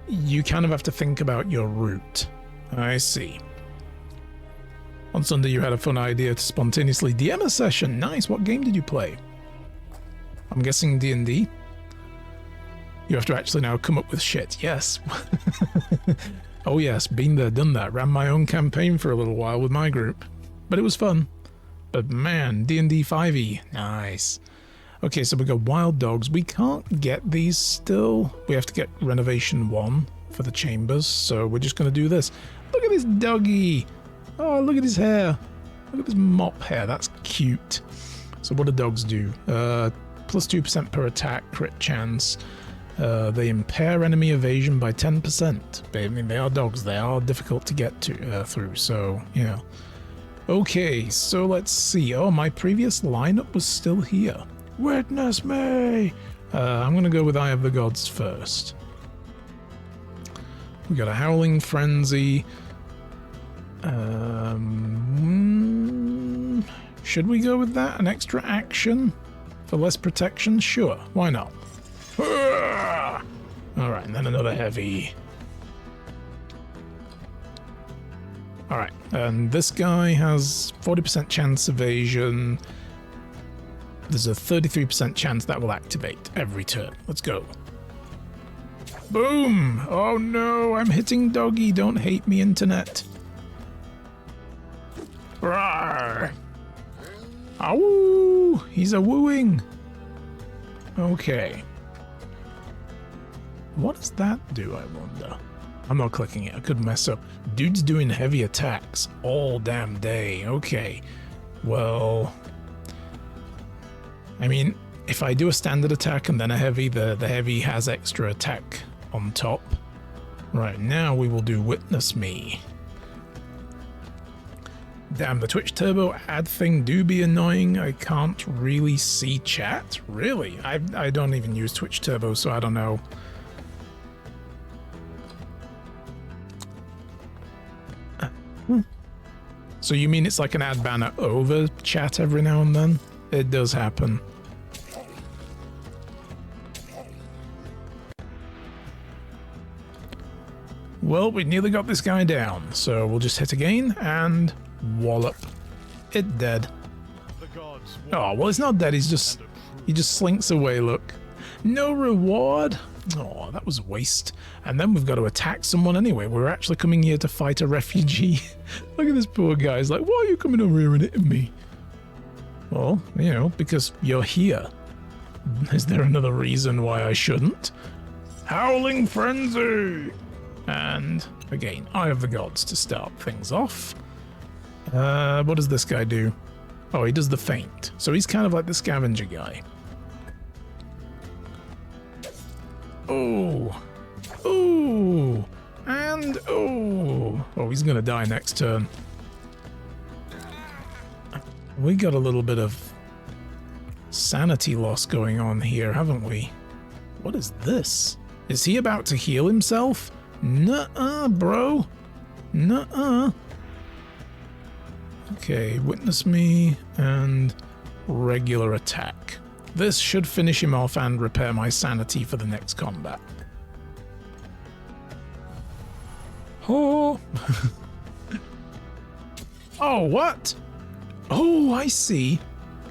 you kind of have to think about your route. I see. On Sunday, you had a fun idea to spontaneously DM a session. Nice. What game did you play? I'm guessing D&D. You have to actually now come up with shit. Yes. Oh yes, been there, done that. Ran my own campaign for a little while with my group. But it was fun. But man, D&D 5e. Nice. Okay, so we got wild dogs. We can't get these still. We have to get renovation 1 for the chambers. So we're just going to do this. Look at this doggy. Oh, look at his hair. Look at this mop hair. That's cute. So what do dogs do? Plus 2% per attack, crit chance. They impair enemy evasion by 10%. I mean, they are dogs. They are difficult to get to through. So, you know. Okay, so let's see. Oh, my previous lineup was still here. Witness me! I'm going to go with Eye of the Gods first. We got a Howling Frenzy. Should we go with that? An extra action for less protection? Sure, why not? Alright, and then another heavy. Alright, and this guy has 40% chance evasion. There's a 33% chance that will activate every turn. Let's go. Boom! Oh no, I'm hitting doggy. Don't hate me, internet. Rawr! Ow! He's a wooing. Okay. What does that do, I wonder? I'm not clicking it. I could mess up. Dude's doing heavy attacks all damn day. Okay. Well, I mean, if I do a standard attack and then a heavy, the heavy has extra attack on top. Right, now we will do Witness Me. Damn, the Twitch Turbo ad thing do be annoying. I can't really see chat. Really? I don't even use Twitch Turbo, so I don't know. So you mean it's like an ad banner over chat every now and then? It does happen. Well, we nearly got this guy down, so we'll just hit again and wallop. It dead. Oh, well, it's not dead. He just slinks away, look. No reward? Oh, that was a waste. And then we've got to attack someone anyway. We're actually coming here to fight a refugee. Look at this poor guy. He's like, why are you coming over here and hitting me? Well, you know, because you're here. Is there another reason why I shouldn't? Howling Frenzy! And, again, Eye of the Gods to start things off. What does this guy do? Oh, he does the feint. So he's kind of like the scavenger guy. Oh! Oh! And oh! Oh, he's gonna die next turn. We got a little bit of sanity loss going on here, haven't we? What is this? Is he about to heal himself? Nuh-uh, bro. Nuh-uh. Okay, Witness Me and regular attack. This should finish him off and repair my sanity for the next combat. Oh! Oh, what? Oh, I see.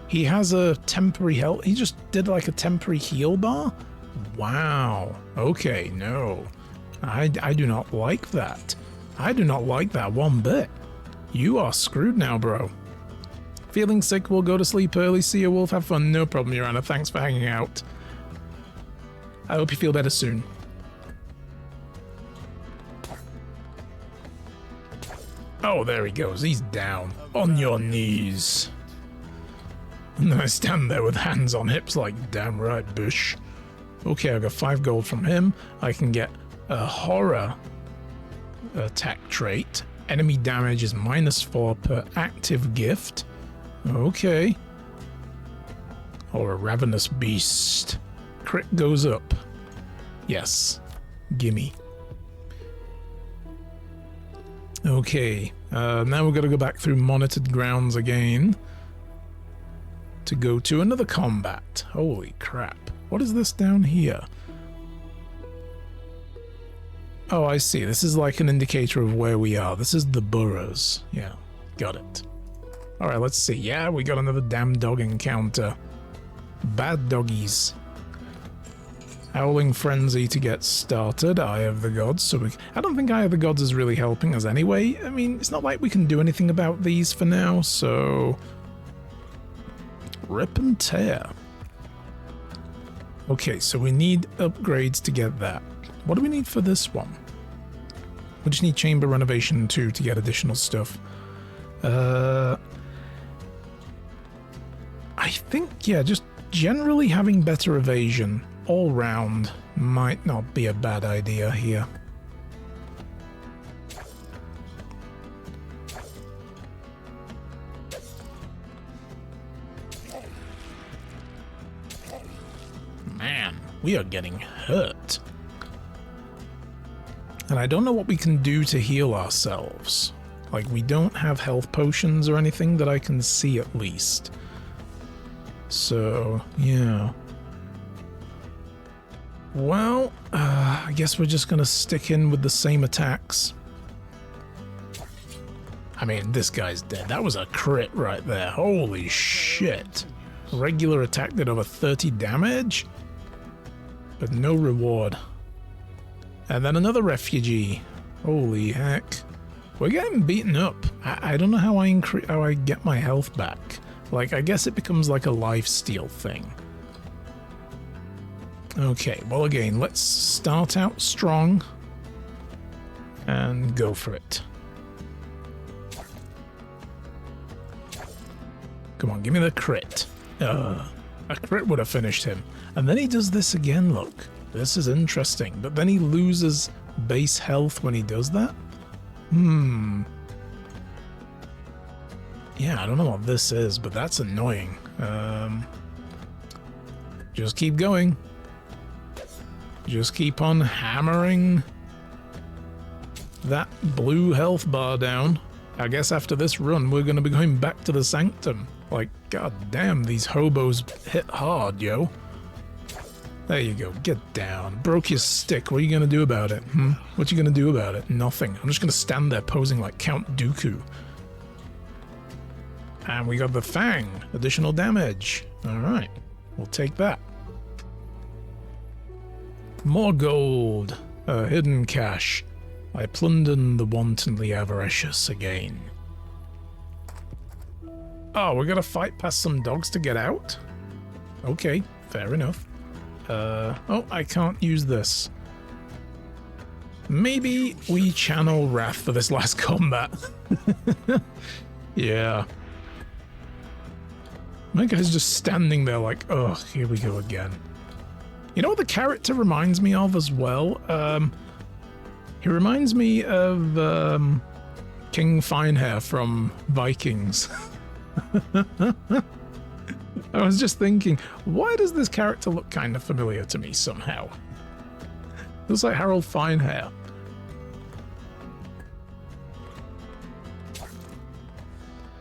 He has a temporary health. He just did like a temporary heal bar? Wow. Okay, no. I do not like that. I do not like that one bit. You are screwed now, bro. Feeling sick, we'll go to sleep early. See you, Wolf. Have fun. No problem, Your Honor. Thanks for hanging out. I hope you feel better soon. Oh, there he goes. He's down. On your knees. And then I stand there with hands on hips like, damn right, Bush. Okay, I got 5 gold from him. I can get a horror attack trait. Enemy damage is -4 per active gift. Okay. Or a ravenous beast. Crit goes up. Yes. Gimme. Okay. Now we've got to go back through monitored grounds again to go to another combat. Holy crap. What is this down here? Oh, I see. This is like an indicator of where we are. This is the burrows. Yeah, got it. Alright, let's see. Yeah, we got another damn dog encounter. Bad doggies. Howling Frenzy to get started. Eye of the Gods. So I don't think Eye of the Gods is really helping us anyway. I mean, it's not like we can do anything about these for now, so... Rip and tear. Okay, so we need upgrades to get that. What do we need for this one? We just need chamber renovation 2 to get additional stuff. I think, yeah, just generally having better evasion all round might not be a bad idea here. Man, we are getting hurt. And I don't know what we can do to heal ourselves. Like, we don't have health potions or anything that I can see, at least. So, yeah. Well, I guess we're just gonna stick in with the same attacks. I mean, this guy's dead. That was a crit right there. Holy shit. Regular attack did over 30 damage, but no reward. And then another refugee. Holy heck. We're getting beaten up. I don't know how I get my health back. Like, I guess it becomes like a lifesteal thing. Okay, well again, let's start out strong and go for it. Come on, give me the crit. A crit would have finished him. And then he does this again, look. This is interesting. But then he loses base health when he does that? Yeah, I don't know what this is, but that's annoying. Just keep going. Just keep on hammering that blue health bar down. I guess after this run, we're going to be going back to the Sanctum. Like, god damn, these hobos hit hard, yo. There you go, get down. Broke your stick, what are you going to do about it? What you going to do about it? Nothing. I'm just going to stand there posing like Count Dooku. And we got the Fang. Additional damage. Alright, we'll take that. More gold. Hidden cache. I plundered the wantonly avaricious again. Oh, we're gonna fight past some dogs to get out? Okay, fair enough. Oh, I can't use this. Maybe we channel Wrath for this last combat. Yeah. My guy's just standing there like, ugh, here we go again. You know what the character reminds me of as well? He reminds me of King Finehair from Vikings. I was just thinking, why does this character look kind of familiar to me somehow? Looks like Harold Finehair.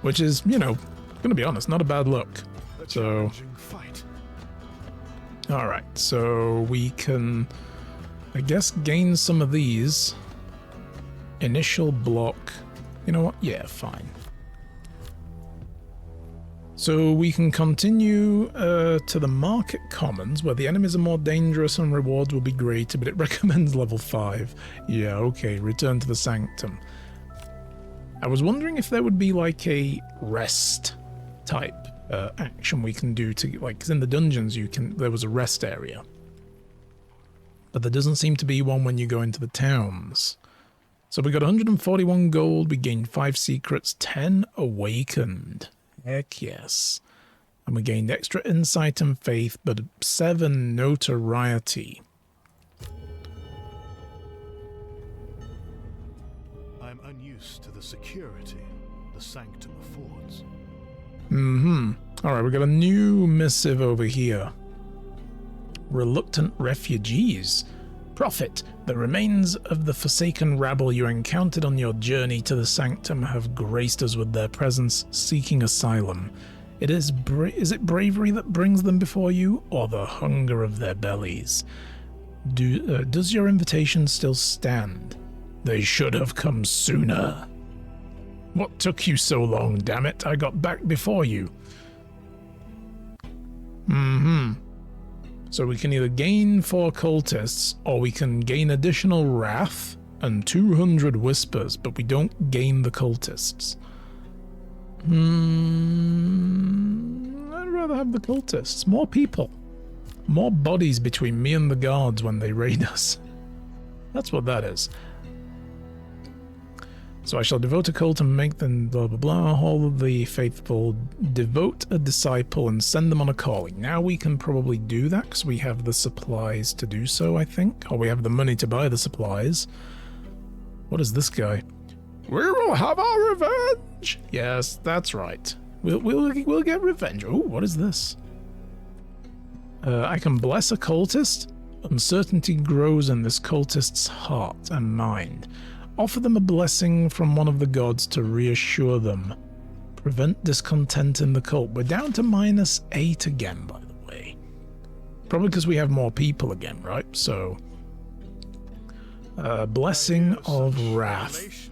Which is, you know, gonna be honest, not a bad look. So, alright, so we can, I guess, gain some of these. Initial block. You know what? Yeah, fine. So we can continue to the Market Commons, where the enemies are more dangerous and rewards will be greater, but it recommends level 5. Yeah, okay, return to the Sanctum. I was wondering if there would be like a rest type action we can do to, like, 'cause in the dungeons there was a rest area. But there doesn't seem to be one when you go into the towns. So we got 141 gold, we gained 5 secrets, 10 awakened. Heck yes. And we gained extra insight and faith, but 7 notoriety. I'm unused to the security the sanctum affords. Alright, we got a new missive over here. Reluctant refugees. Prophet, the remains of the forsaken rabble you encountered on your journey to the sanctum have graced us with their presence, seeking asylum. Is it bravery that brings them before you, or the hunger of their bellies? Does your invitation still stand? They should have come sooner. What took you so long, damn it? I got back before you. So we can either gain 4 cultists, or we can gain additional wrath and 200 whispers, but we don't gain the cultists. I'd rather have the cultists. More people. More bodies between me and the guards when they raid us. That's what that is. So I shall devote a cult and make them blah blah blah, all of the faithful, devote a disciple and send them on a calling. Now we can probably do that because we have the supplies to do so, I think. Or we have the money to buy the supplies. What is this guy? We will have our revenge! Yes, that's right. We'll get revenge. Oh, what is this? I can bless a cultist. Uncertainty grows in this cultist's heart and mind. Offer them a blessing from one of the gods to reassure them. Prevent discontent in the cult. We're down to -8 again, by the way. Probably because we have more people again, right? So, blessing of wrath.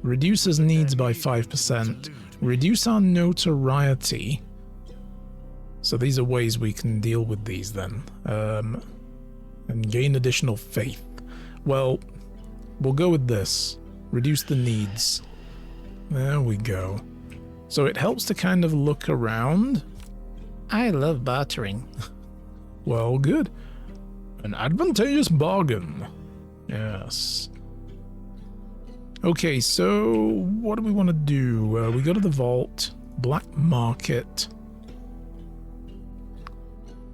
Reduces needs by 5%. Reduce our notoriety. So these are ways we can deal with these then. And gain additional faith. Well, we'll go with this. Reduce the needs. There we go. So it helps to kind of look around. I love bartering. Well, good. An advantageous bargain. Yes. Okay, so what do we want to do? We go to the vault. Black market.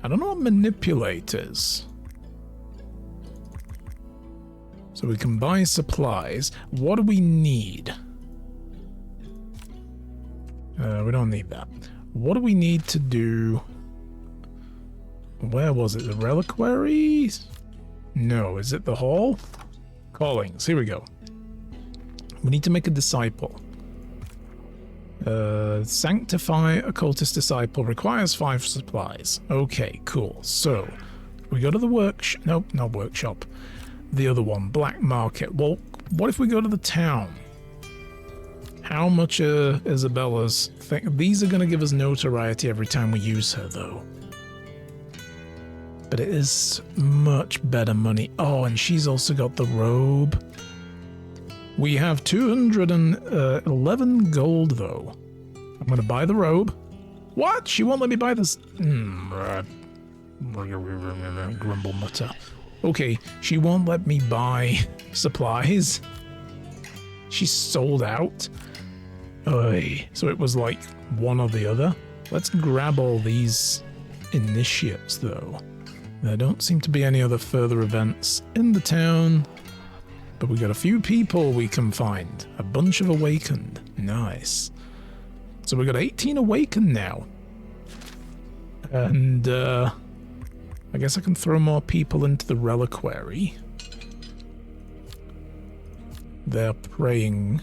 I don't know what manipulate is. So we can buy supplies. What do we need? We don't need that. What do we need to do? Where was it? The reliquaries? No, is it the hall? Callings, here we go. We need to make a disciple. Sanctify a cultist disciple requires 5 supplies. Okay, cool. So, we go to the workshop. Nope, not workshop. The other one, black market. Well, what if we go to the town? How much Isabella's thing? These are going to give us notoriety every time we use her, though. But it is much better money. Oh, and she's also got the robe. We have 211 gold, though. I'm going to buy the robe. What? She won't let me buy this. Grumble mutter. Okay, she won't let me buy supplies. She's sold out. Oy. So it was like one or the other. Let's grab all these initiates, though. There don't seem to be any other further events in the town. But we got a few people we can find. A bunch of awakened. Nice. So we got 18 awakened now. And, I guess I can throw more people into the reliquary. They're praying.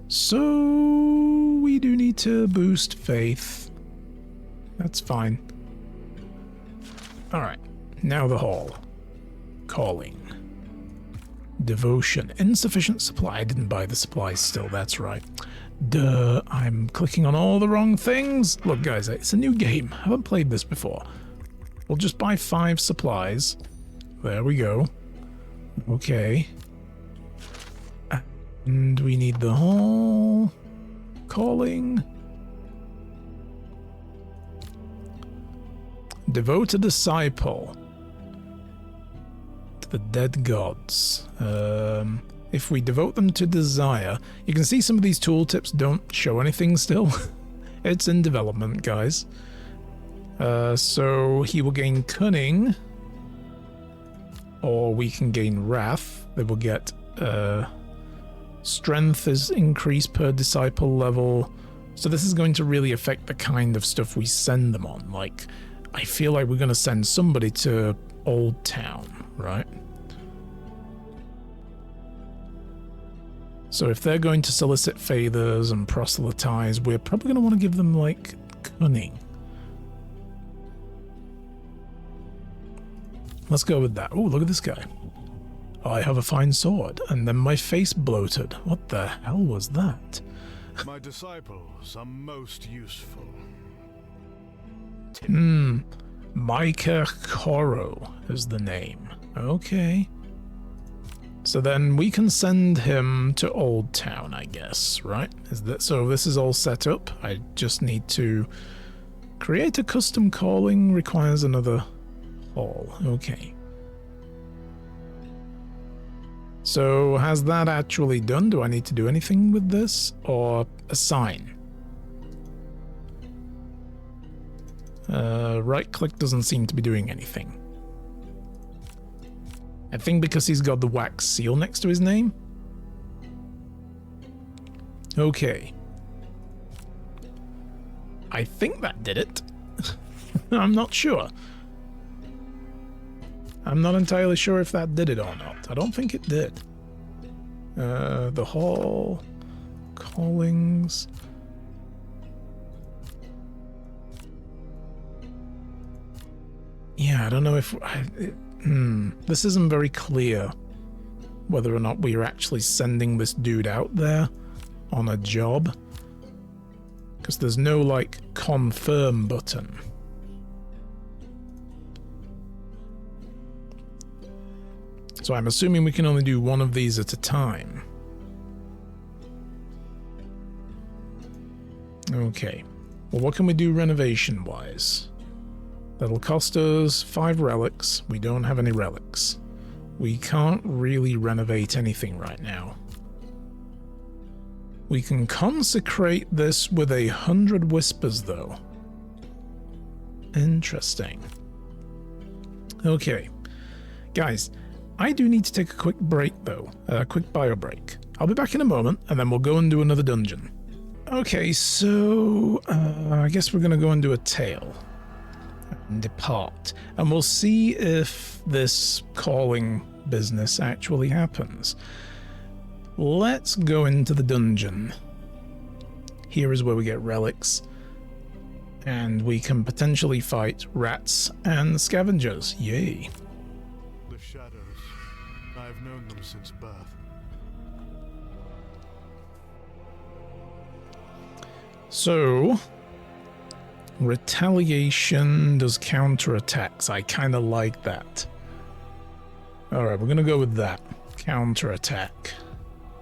So we do need to boost faith. That's fine. Alright, now the hall. Calling. Devotion. Insufficient supply. I didn't buy the supplies still, that's right. Duh, I'm clicking on all the wrong things. Look guys, it's a new game. I haven't played this before. We'll just buy 5 supplies. There we go. Okay. And we need the hall. Calling. Devote a disciple to the dead gods. If we devote them to desire, you can see some of these tooltips don't show anything still. It's in development, guys. So he will gain cunning, or we can gain wrath. They will get strength is increased per disciple level. So this is going to really affect the kind of stuff we send them on. Like, I feel like we're going to send somebody to Old Town, right? So if they're going to solicit favors and proselytize, we're probably going to want to give them, like, cunning. Let's go with that. Oh, look at this guy. I have a fine sword, and then my face bloated. What the hell was that? My disciples are most useful. Micah Coro is the name. Okay. So then we can send him to Old Town, I guess, right? So this is all set up. I just need to create a custom calling, requires another hall. Okay. So has that actually done? Do I need to do anything with this? Or assign? Right click doesn't seem to be doing anything. I think because he's got the wax seal next to his name. Okay. I think that did it. I'm not sure. I'm not entirely sure if that did it or not. I don't think it did. The hall, callings. Yeah, I don't know if... this isn't very clear whether or not we are actually sending this dude out there on a job. Because there's no, like, confirm button. So I'm assuming we can only do one of these at a time. Okay. Well, what can we do renovation-wise? That'll cost us 5 relics. We don't have any relics. We can't really renovate anything right now. We can consecrate this with 100 whispers, though. Interesting. Okay. Guys, I do need to take a quick break, though. A quick bio break. I'll be back in a moment, and then we'll go and do another dungeon. Okay, so... I guess we're going to go and do a tale. And depart. And we'll see if this calling business actually happens. Let's go into the dungeon. Here is where we get relics. And we can potentially fight rats and scavengers. Yay. The shadows. I have known them since birth. So, retaliation does counterattacks. I kind of like that. Alright, we're going to go with that. Counterattack.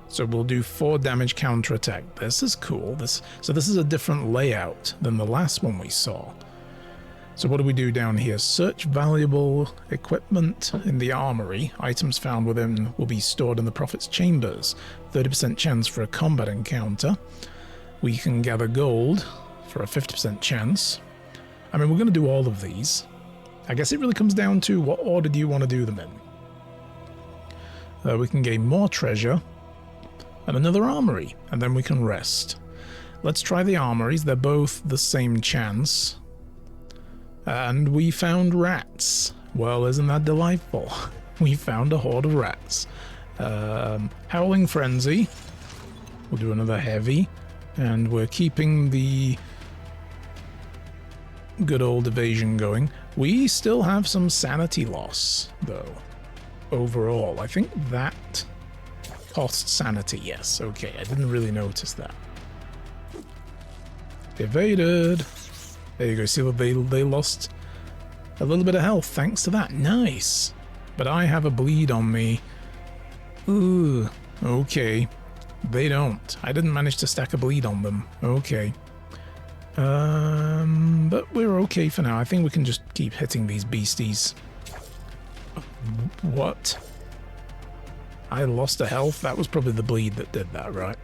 So we'll do 4 damage counterattack. This is cool. So this is a different layout than the last one we saw. So what do we do down here? Search valuable equipment in the armory. Items found within will be stored in the prophet's chambers. 30% chance for a combat encounter. We can gather gold for a 50% chance. I mean, we're going to do all of these. I guess it really comes down to what order do you want to do them in. We can gain more treasure and another armory, and then we can rest. Let's try the armories. They're both the same chance. And we found rats. Well, isn't that delightful? We found a horde of rats. Howling Frenzy. We'll do another heavy. And we're keeping the good old evasion going. We still have some sanity loss, though, overall. I think that costs sanity, yes. Okay, I didn't really notice that. Evaded. There you go. See what they lost a little bit of health thanks to that. Nice. But I have a bleed on me. Ooh, okay. They don't. I didn't manage to stack a bleed on them. Okay. But we're okay for now. I think we can just keep hitting these beasties. What? I lost a health? That was probably the bleed that did that, right?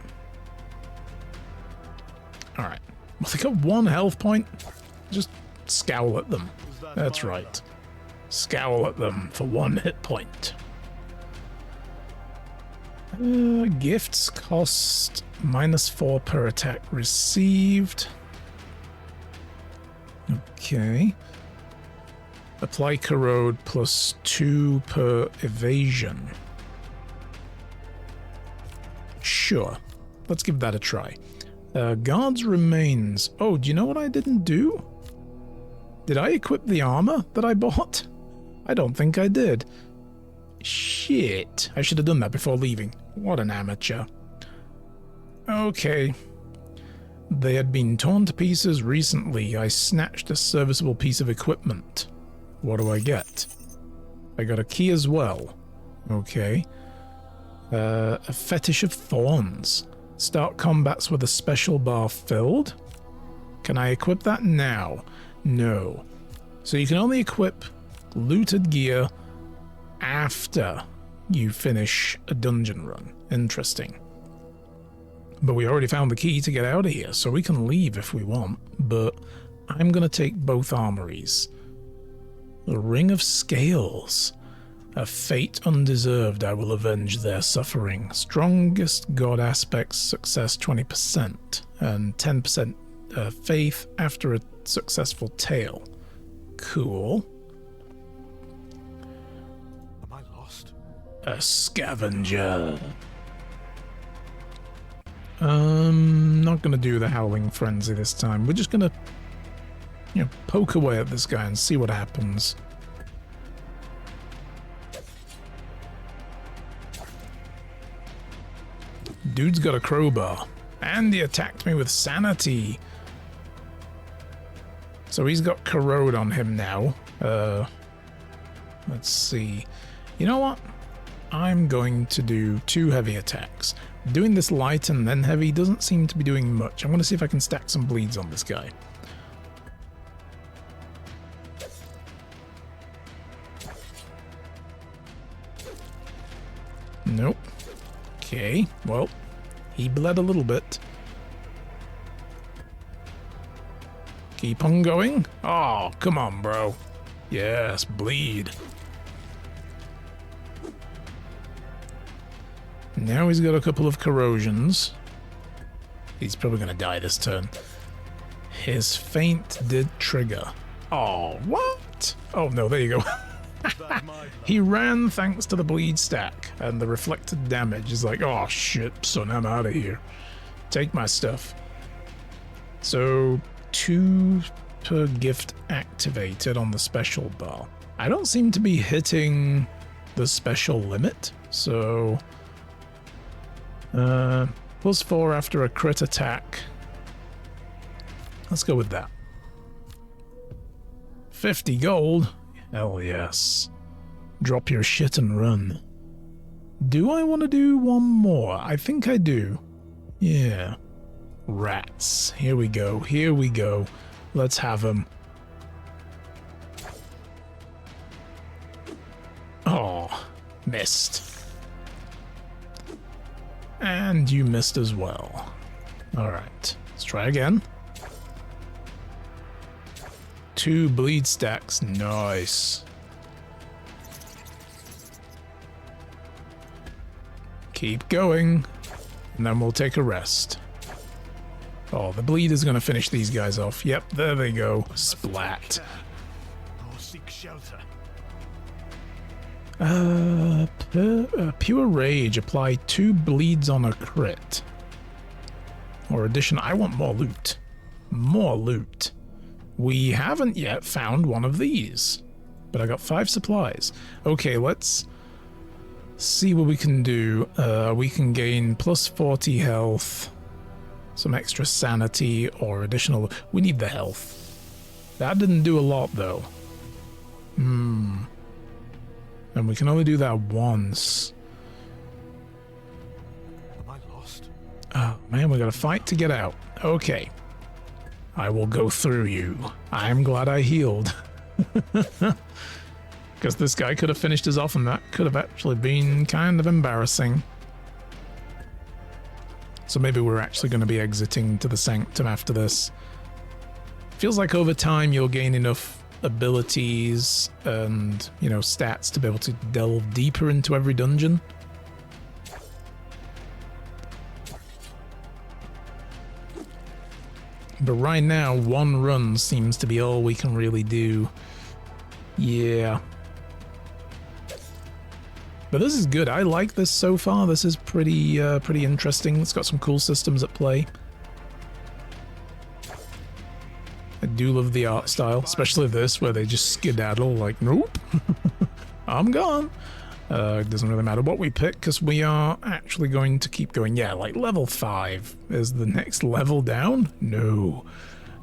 Alright. Well, they got 1 health point. Just scowl at them. That's right. Scowl at them for 1 hit point. Gifts cost -4 per attack received. Okay. Apply corrode +2 per evasion. Sure. Let's give that a try. Guard's remains. Oh, do you know what I didn't do? Did I equip the armor that I bought? I don't think I did. Shit. I should have done that before leaving. What an amateur. Okay. They had been torn to pieces recently. I snatched a serviceable piece of equipment. What do I get? I got a key as well. Okay. A fetish of thorns. Start combats with a special bar filled. Can I equip that now? No. So you can only equip looted gear after you finish a dungeon run. Interesting. But we already found the key to get out of here, so we can leave if we want. But I'm going to take both armories. The Ring of Scales. A fate undeserved, I will avenge their suffering. Strongest god aspects, success 20%, and 10% faith after a successful tale. Cool. Am I lost? A scavenger. Not gonna do the Howling Frenzy this time. We're just gonna, poke away at this guy and see what happens. Dude's got a crowbar. And he attacked me with sanity. So he's got corrode on him now. Let's see. You know what? I'm going to do 2 heavy attacks. Doing this light and then heavy doesn't seem to be doing much. I'm going to see if I can stack some bleeds on this guy. Nope. Okay, well, he bled a little bit. Keep on going. Oh, come on, bro. Yes, bleed. Now he's got a couple of corrosions. He's probably going to die this turn. His feint did trigger. Oh, what? Oh, no, there you go. He ran thanks to the bleed stack, and the reflected damage is like, oh shit, son, I'm out of here. Take my stuff. So, 2 per gift activated on the special bar. I don't seem to be hitting the special limit, so... +4 after a crit attack. Let's go with that. 50 gold? Hell yes. Drop your shit and run. Do I want to do one more? I think I do. Yeah. Rats. Here we go. Here we go. Let's have them. Oh, missed. And you missed as well. Alright, let's try again. 2 bleed stacks. Nice. Keep going. And then we'll take a rest. Oh, the bleed is going to finish these guys off. Yep, there they go. Splat. Or seek shelter. Pure Rage. Apply 2 bleeds on a crit. Or addition. I want more loot. More loot. We haven't yet found one of these. But I got 5 supplies. Okay, let's see what we can do. We can gain +40 health. Some extra sanity or additional... We need the health. That didn't do a lot, though. And we can only do that once. Am I lost? Oh, man, we gotta fight to get out. Okay. I will go through you. I'm glad I healed. Because this guy could have finished us off, and that could have actually been kind of embarrassing. So maybe we're actually going to be exiting to the Sanctum after this. Feels like over time you'll gain enough abilities and, stats to be able to delve deeper into every dungeon. But right now, one run seems to be all we can really do. Yeah. But this is good. I like this so far. This is pretty interesting. It's got some cool systems at play. I do love the art style, especially this, where they just skedaddle like, nope, I'm gone. It doesn't really matter what we pick, because we are actually going to keep going. Yeah, like level 5 is the next level down? No.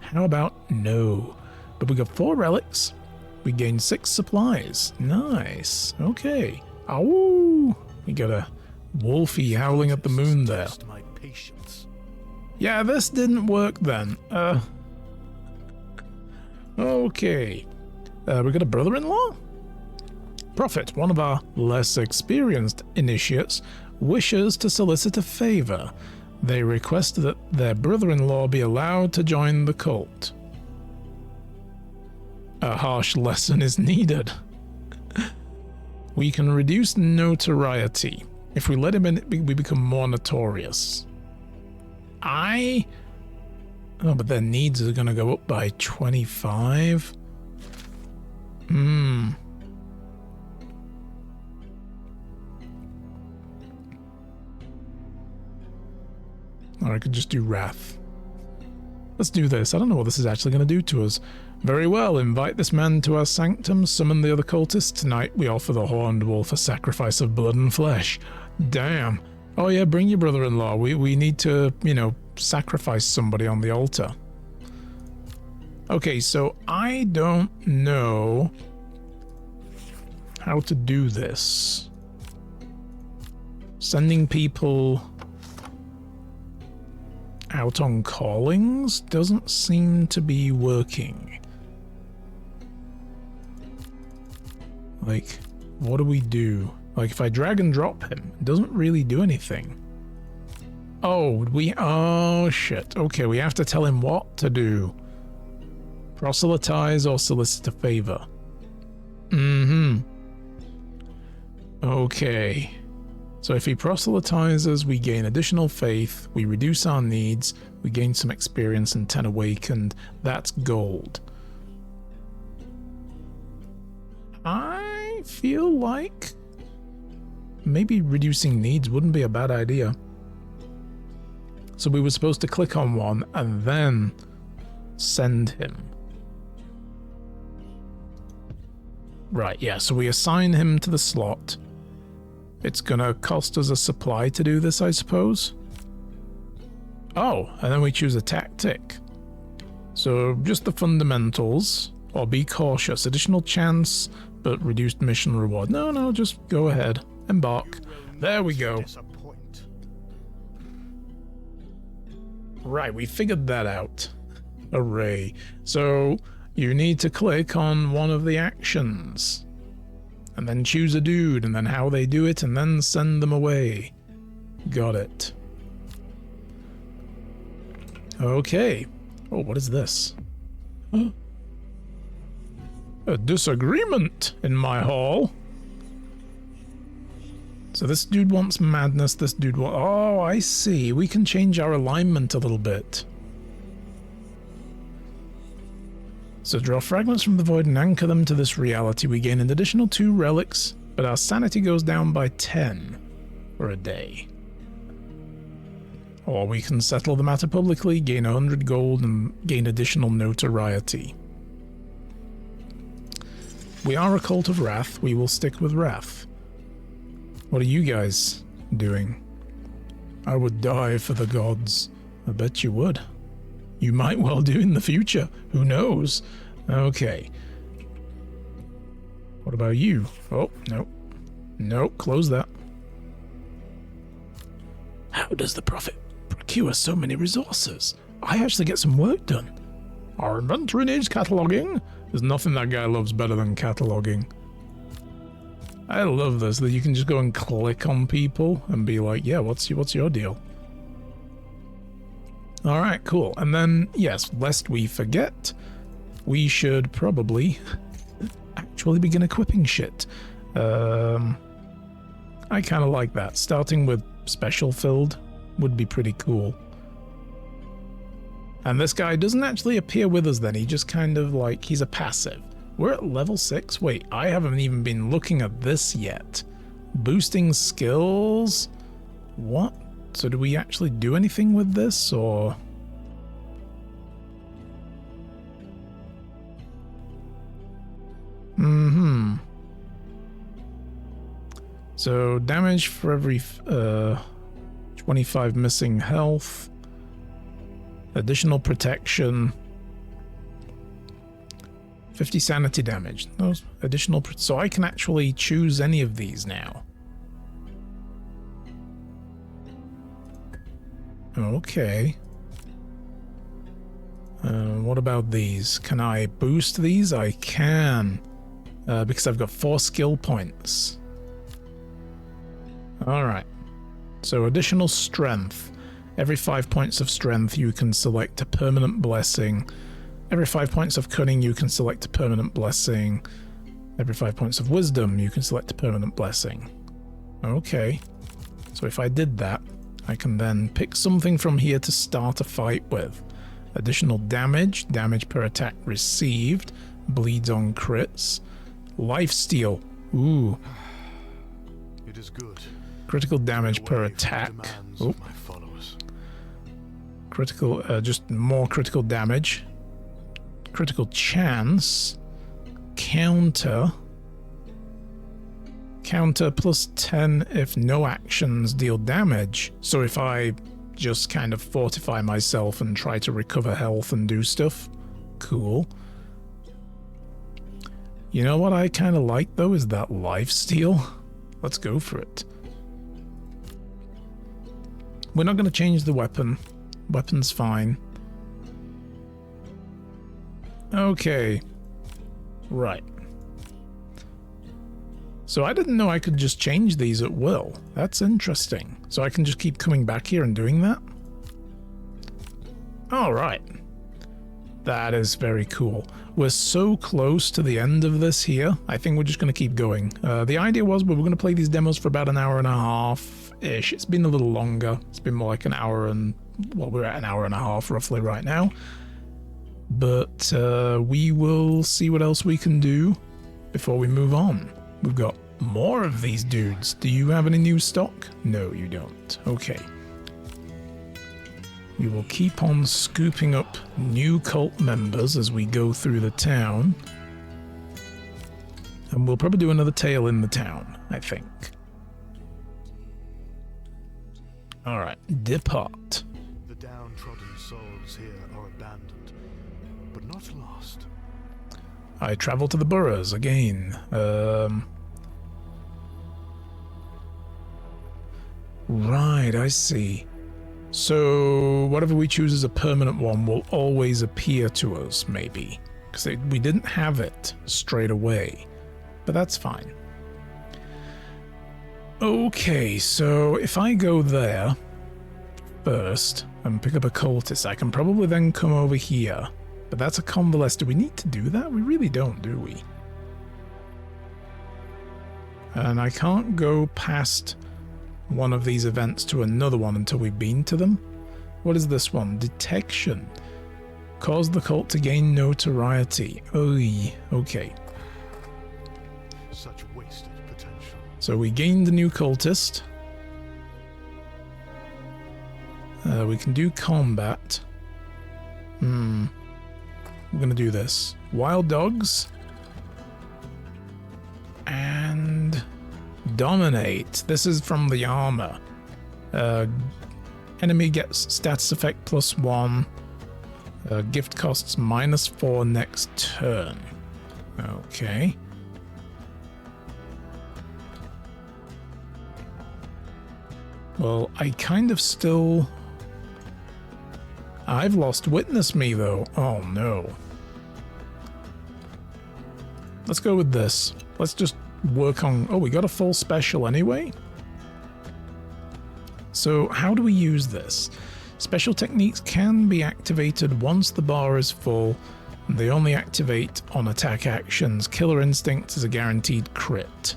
How about no? But we got 4 relics. We gained 6 supplies. Nice. Okay. Ow! We got a wolfie howling at the moon there. Yeah, this didn't work then. Okay. We got a brother-in-law? Prophet, one of our less experienced initiates, wishes to solicit a favor. They request that their brother-in-law be allowed to join the cult. A harsh lesson is needed. We can reduce notoriety. If we let him in, we become more notorious. Oh, but their needs are going to go up by 25? Or I could just do Wrath. Let's do this. I don't know what this is actually going to do to us. Very well, invite this man to our sanctum, summon the other cultists. Tonight we offer the horned wolf a sacrifice of blood and flesh. Damn. Oh yeah, bring your brother-in-law. We need to, you know, sacrifice somebody on the altar. Okay, so I don't know how to do this. Sending people out on callings doesn't seem to be working. Like, what do we do? Like, if I drag and drop him, it doesn't really do anything. Oh, shit. Okay, we have to tell him what to do. Proselytize or solicit a favor. Okay. So if he proselytizes, we gain additional faith, we reduce our needs, we gain some experience and 10 awakened. That's gold. I feel like maybe reducing needs wouldn't be a bad idea. So we were supposed to click on one and then send him. Right, yeah, so we assign him to the slot. It's gonna cost us a supply to do this, I suppose. Oh, and then we choose a tactic. So just the fundamentals, or be cautious. Additional chance, but reduced mission reward. No, just go ahead. Embark. There we go. Right, we figured that out. Hooray. So you need to click on one of the actions. And then choose a dude, and then how they do it, and then send them away. Got it. Okay. Oh, what is this? Huh? A disagreement in my hall. So this dude wants madness, this dude wants... Oh, I see. We can change our alignment a little bit. So draw fragments from the void and anchor them to this reality. We gain an additional 2 relics, but our sanity goes down by 10 for a day. Or we can settle the matter publicly, gain 100 gold, and gain additional notoriety. We are a cult of Wrath. We will stick with Wrath. What are you guys doing? I would die for the gods. I bet you would. You might well do in the future. Who knows? Okay. What about you? Oh, no. No, close that. How does the Prophet procure so many resources? I actually get some work done. Our inventory needs cataloging. There's nothing that guy loves better than cataloging. I love this, that you can just go and click on people and be like, yeah, what's your deal? Alright, cool. And then, yes, lest we forget, we should probably actually begin equipping shit. I kind of like that. Starting with special filled would be pretty cool. And this guy doesn't actually appear with us then. He just kind of like, he's a passive. We're at level 6. Wait, I haven't even been looking at this yet. Boosting skills? What? So do we actually do anything with this, or... Mm-hmm. So damage for every 25 missing health. Additional protection. 50 sanity damage. Those additional... So I can actually choose any of these now. Okay. What about these? Can I boost these? I can. Because I've got 4 skill points. Alright. So additional strength. Every 5 points of strength you can select a permanent blessing. Every 5 points of cunning you can select a permanent blessing. Every 5 points of wisdom you can select a permanent blessing. Okay. So if I did that, I can then pick something from here to start a fight with. Additional damage, damage per attack received, bleeds on crits, lifesteal. Ooh. It is good. Critical damage per attack. Oh. Critical, just more critical damage. Critical chance. Counter. Counter plus 10 if no actions deal damage. So if I just kind of fortify myself and try to recover health and do stuff. Cool. You know what I kind of like though is that lifesteal. Let's go for it. We're not going to change the weapon. Weapon's fine. Okay. Right. So I didn't know I could just change these at will. That's interesting. So I can just keep coming back here and doing that? Alright. That is very cool. We're so close to the end of this here. I think we're just going to keep going. The idea was we were going to play these demos for about an hour and a half-ish. It's been a little longer. It's been more like an hour and... Well, we're at an hour and a half roughly right now. But we will see what else we can do before we move on. We've got more of these dudes. Do you have any new stock? No, you don't. Okay. We will keep on scooping up new cult members as we go through the town. And we'll probably do another tale in the town, I think. Alright, depart. The downtrodden souls here are abandoned, but not lost. I travel to the boroughs again. Right, I see. So whatever we choose as a permanent one will always appear to us, maybe. Because we didn't have it straight away. But that's fine. Okay, so if I go there first and pick up a cultist, I can probably then come over here. But that's a convalesce. Do we need to do that? We really don't, do we? And I can't go past one of these events to another one until we've been to them. What is this one? Detection. Cause the cult to gain notoriety. Oy, okay. Such wasted potential. So we gained a new cultist. We can do combat. We're gonna do this. Wild dogs. And dominate. This is from the armor. Enemy gets status effect +1. Gift costs -4 next turn. Okay. Well, I kind of still... I've lost Witness Me, though. Oh, no. Let's go with this. Let's just work on... Oh, we got a full special anyway? So, how do we use this? Special techniques can be activated once the bar is full. They only activate on attack actions. Killer Instinct is a guaranteed crit.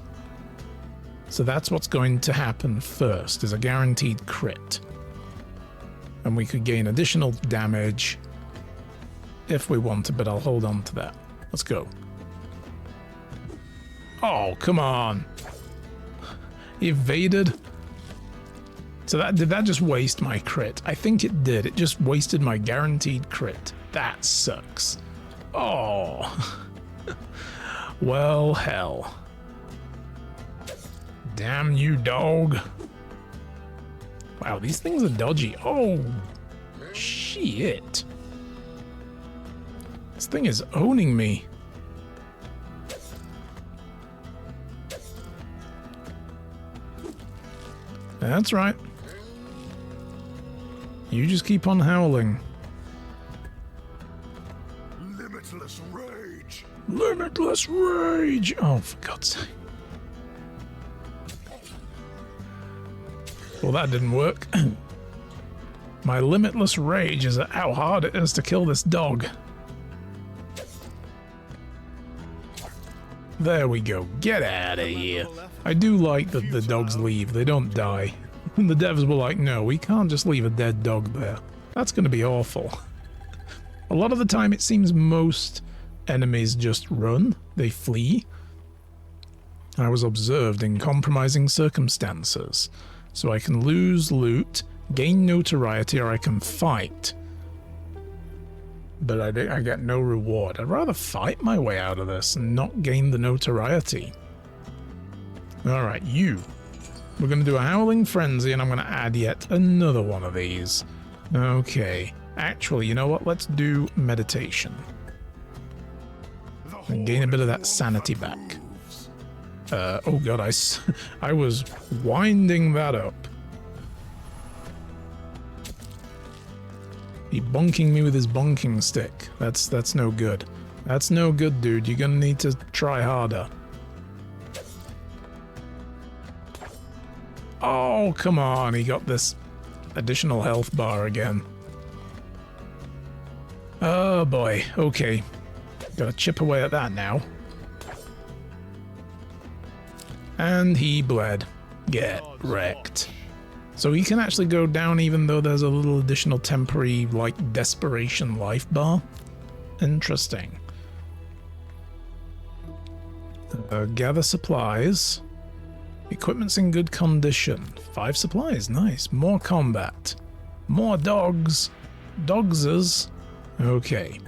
So that's what's going to happen first, is a guaranteed crit. And we could gain additional damage if we want to, but I'll hold on to that. Let's go. Oh, come on. Evaded. So did that just waste my crit? I think it did. It just wasted my guaranteed crit. That sucks. Oh. Well, hell. Damn you, dog. Wow, these things are dodgy. Oh, shit. This thing is owning me. That's right. You just keep on howling. Limitless rage. Limitless rage! Oh, for God's sake. Well, that didn't work. My limitless rage is at how hard it is to kill this dog. There we go. Get out of here. I do like that the dogs leave. They don't die. And the devs were like, no, we can't just leave a dead dog there. That's going to be awful. A lot of the time it seems most enemies just run. They flee. I was observed in compromising circumstances. So I can lose loot, gain notoriety, or I can fight. But I get no reward. I'd rather fight my way out of this and not gain the notoriety. Alright, you. We're going to do a Howling Frenzy, and I'm going to add yet another one of these. Okay. Actually, you know what? Let's do Meditation. And gain a bit of that sanity back. Oh god, I was winding that up. He bonking me with his bonking stick. That's no good. That's no good, dude. You're gonna need to try harder. Oh, come on. He got this additional health bar again. Oh boy. Okay. Gotta chip away at that now. And he bled. Get wrecked. So he can actually go down even though there's a little additional temporary, like, desperation life bar. Interesting. Gather supplies. Equipment's in good condition. 5 supplies, nice. More combat. More dogs. Dogses. Okay.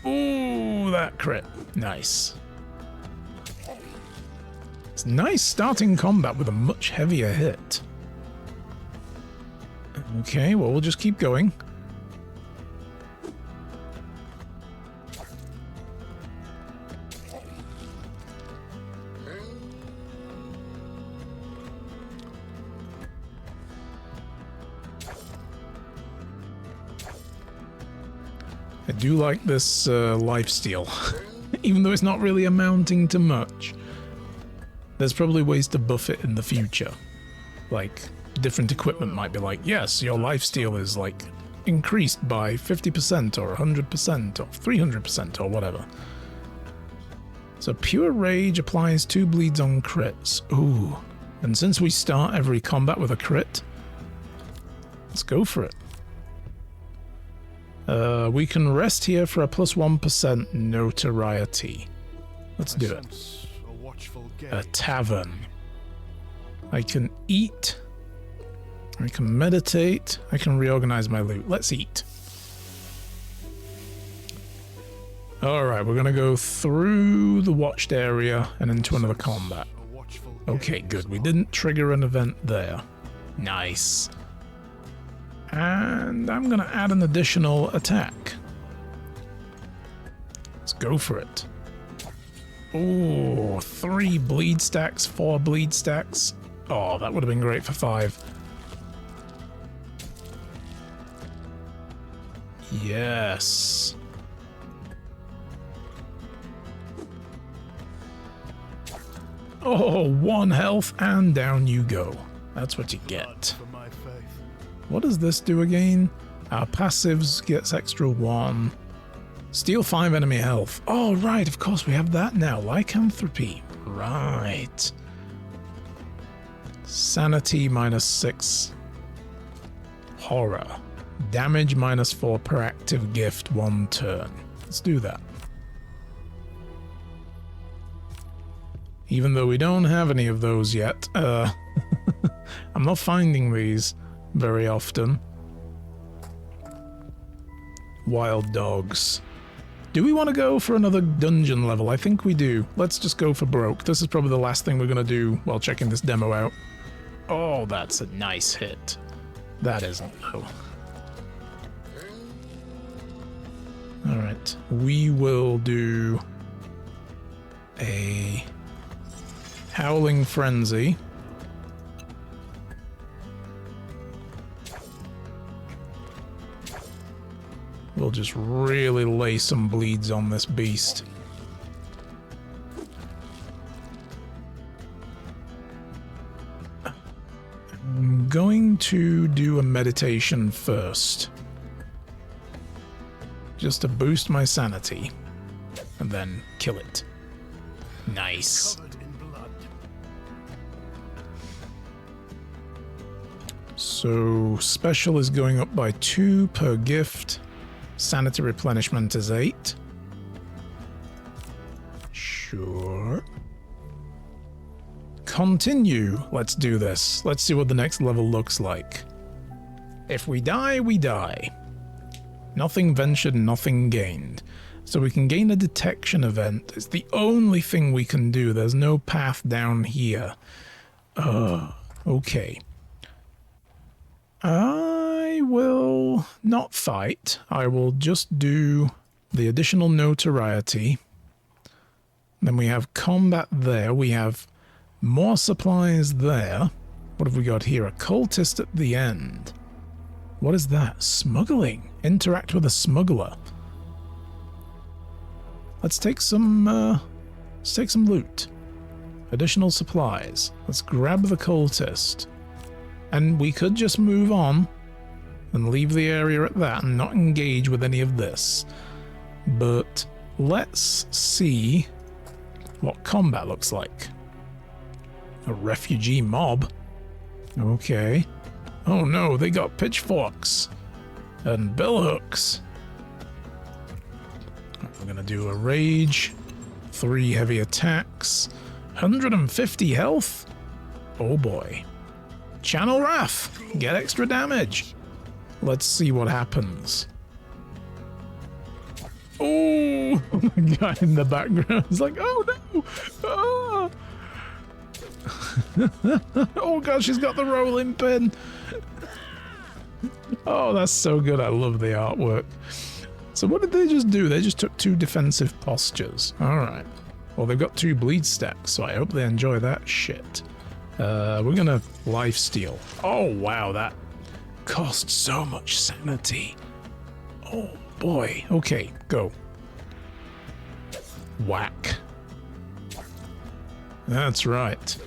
Ooh, that crit. Nice. It's nice starting combat with a much heavier hit. Okay, well, we'll just keep going. I do like this lifesteal, even though it's not really amounting to much. There's probably ways to buff it in the future. Like, different equipment might be like, yes, your lifesteal is, like, increased by 50% or 100% or 300% or whatever. So Pure Rage applies 2 bleeds on crits. Ooh. And since we start every combat with a crit, let's go for it. We can rest here for a plus 1% notoriety. Let's do it. A tavern. I can eat. I can meditate. I can reorganize my loot. Let's eat. Alright, we're gonna go through the watched area and into another combat. Okay, good. We didn't trigger an event there. Nice. And I'm gonna add an additional attack. Let's go for it. Ooh, 3 bleed stacks, 4 bleed stacks. Oh, that would have been great for 5. Yes. Oh, 1 health and down you go. That's what you get. What does this do again? Our passives gets extra 1. Steal 5 enemy health. Oh, right, of course we have that now. Lycanthropy. Right. Sanity -6. Horror. Damage -4 per active gift 1 turn. Let's do that. Even though we don't have any of those yet. I'm not finding these very often. Wild dogs. Do we want to go for another dungeon level? I think we do. Let's just go for broke. This is probably the last thing we're going to do while checking this demo out. Oh, that's a nice hit. That isn't, though. Alright, we will do a Howling Frenzy. We'll just really lay some bleeds on this beast. I'm going to do a meditation first. Just to boost my sanity. And then kill it. Nice. So, special is going up by 2 per gift. Sanity replenishment is 8. Sure. Continue. Let's do this. Let's see what the next level looks like. If we die, we die. Nothing ventured, nothing gained. So we can gain a detection event. It's the only thing we can do. There's no path down here. Okay. I will not fight. I will just do the additional notoriety. Then we have combat there. We have more supplies there. What have we got here? A cultist at the end. What is that? Smuggling. Interact with a smuggler. Let's take some loot. Additional supplies. Let's grab the cultist. And we could just move on and leave the area at that and not engage with any of this. But let's see what combat looks like. A refugee mob. Okay. Oh no, they got pitchforks and billhooks. We're gonna do a rage, 3 heavy attacks, 150 health. Oh boy. Channel Wrath, get extra damage. Let's see what happens. Oh, the guy in the background is like, oh no. Ah. Oh gosh, she's got the rolling pin. Oh, that's so good. I love the artwork. So what did they just do? They just took 2 defensive postures. Alright. Well, they've got 2 bleed stacks, so I hope they enjoy that shit. We're gonna lifesteal. Oh wow, that costs so much sanity. Oh boy. Okay, go. Whack. That's right.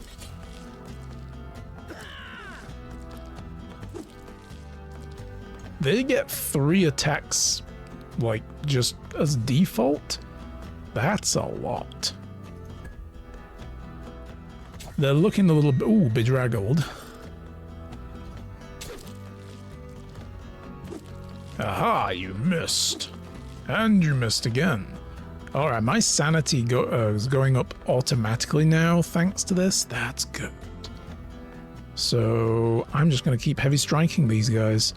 They get 3 attacks, like, just as default? That's a lot. They're looking a little bit, ooh, bedraggled. Aha, you missed. And you missed again. Alright, my sanity is going up automatically now, thanks to this. That's good. So, I'm just going to keep heavy striking these guys.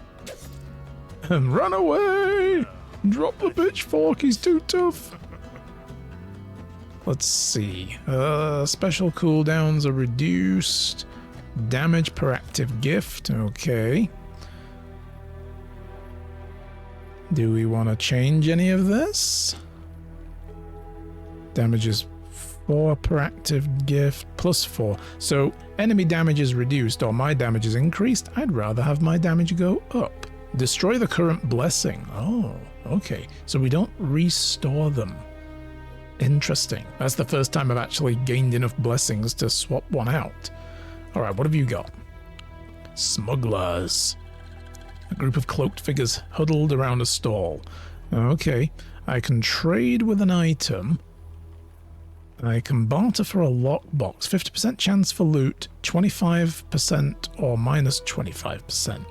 And run away! Drop the pitchfork, he's too tough. Let's see. Special cooldowns are reduced. Damage per active gift. Okay. Do we want to change any of this? Damage is 4 per active gift, plus 4. So enemy damage is reduced or my damage is increased. I'd rather have my damage go up. Destroy the current blessing. Oh, okay. So we don't restore them. Interesting. That's the first time I've actually gained enough blessings to swap one out. Alright, what have you got? Smugglers. A group of cloaked figures huddled around a stall. Okay. I can trade with an item. I can barter for a lockbox. 50% chance for loot. 25% or minus 25%.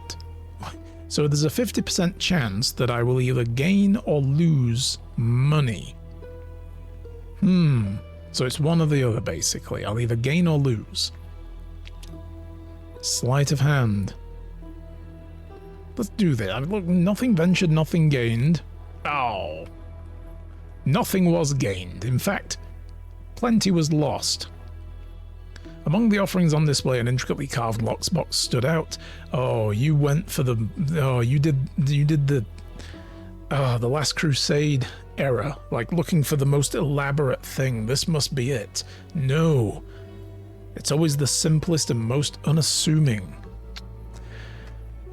So there's a 50% chance that I will either gain or lose money. So it's one or the other, basically. I'll either gain or lose. Sleight of hand. Let's do that. I mean, look, nothing ventured, nothing gained. Oh. Nothing was gained. In fact, plenty was lost. Among the offerings on display, an intricately carved lock's box stood out. Oh, you went for the... Oh, you did the Last Crusade era. Like, looking for the most elaborate thing. This must be it. No. It's always the simplest and most unassuming.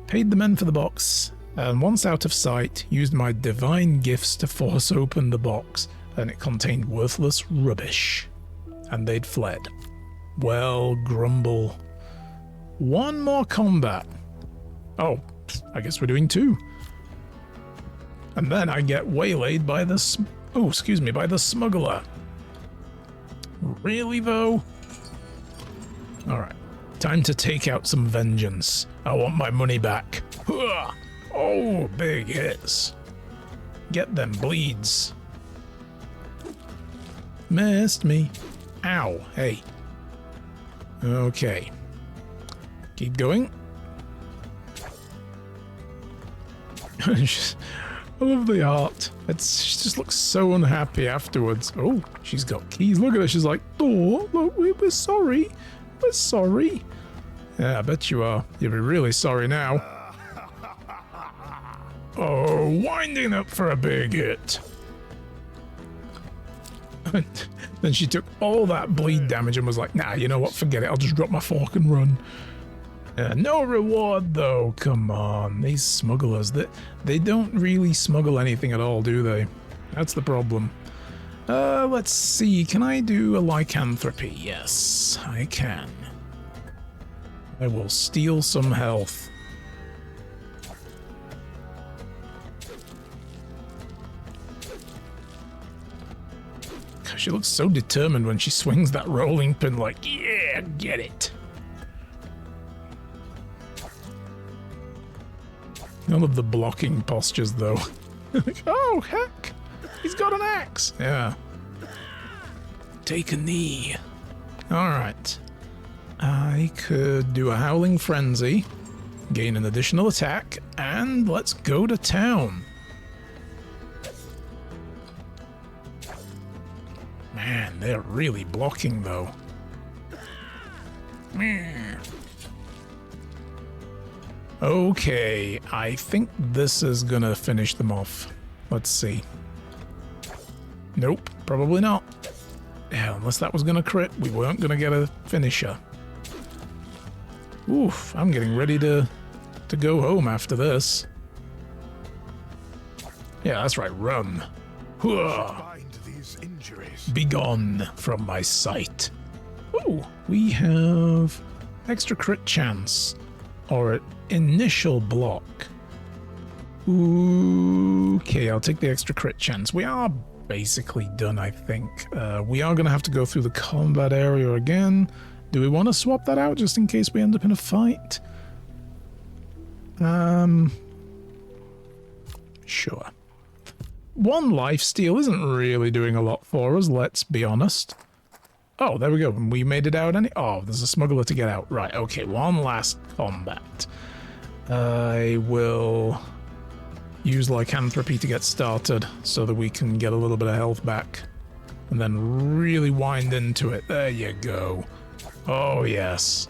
Paid the men for the box, and once out of sight, used my divine gifts to force open the box, and it contained worthless rubbish. And they'd fled. Well, grumble. One more combat. Oh, I guess we're doing 2. And then I get waylaid by the by the smuggler. Really, though? Alright. Time to take out some vengeance. I want my money back. Oh, big hits. Get them bleeds. Missed me. Ow, hey. Okay. Keep going. I love the art. She just looks so unhappy afterwards. Oh, she's got keys. Look at her. She's like, oh, look, we're sorry. We're sorry. Yeah, I bet you are. You'll be really sorry now. Oh, winding up for a big hit. Then she took all that bleed damage and was like, nah, you know what? Forget it. I'll just drop my fork and run. No reward, though. Come on. These smugglers, they don't really smuggle anything at all, do they? That's the problem. Let's see. Can I do a lycanthropy? Yes, I can. I will steal some health. She looks so determined when she swings that rolling pin, like, yeah, get it. None of the blocking postures, though. Oh, heck! He's got an axe! Yeah. Take a knee. Alright. I could do a Howling Frenzy, gain an additional attack, and let's go to town. Man, they're really blocking, though. Okay, I think this is gonna finish them off. Let's see. Nope, probably not. Yeah, unless that was gonna crit, we weren't gonna get a finisher. Oof, I'm getting ready to go home after this. Yeah, that's right, run. Begone from my sight. Oh, we have extra crit chance or initial block. Okay, I'll take the extra crit chance. We are basically done, I think. We are going to have to go through the combat area again. Do we want to swap that out just in case we end up in a fight? Sure. 1 lifesteal isn't really doing a lot for us, let's be honest. Oh, there we go. We made it out. Oh, there's a smuggler to get out. Right, okay, 1 last combat. I will use lycanthropy to get started so that we can get a little bit of health back. And then really wind into it. There you go. Oh, yes.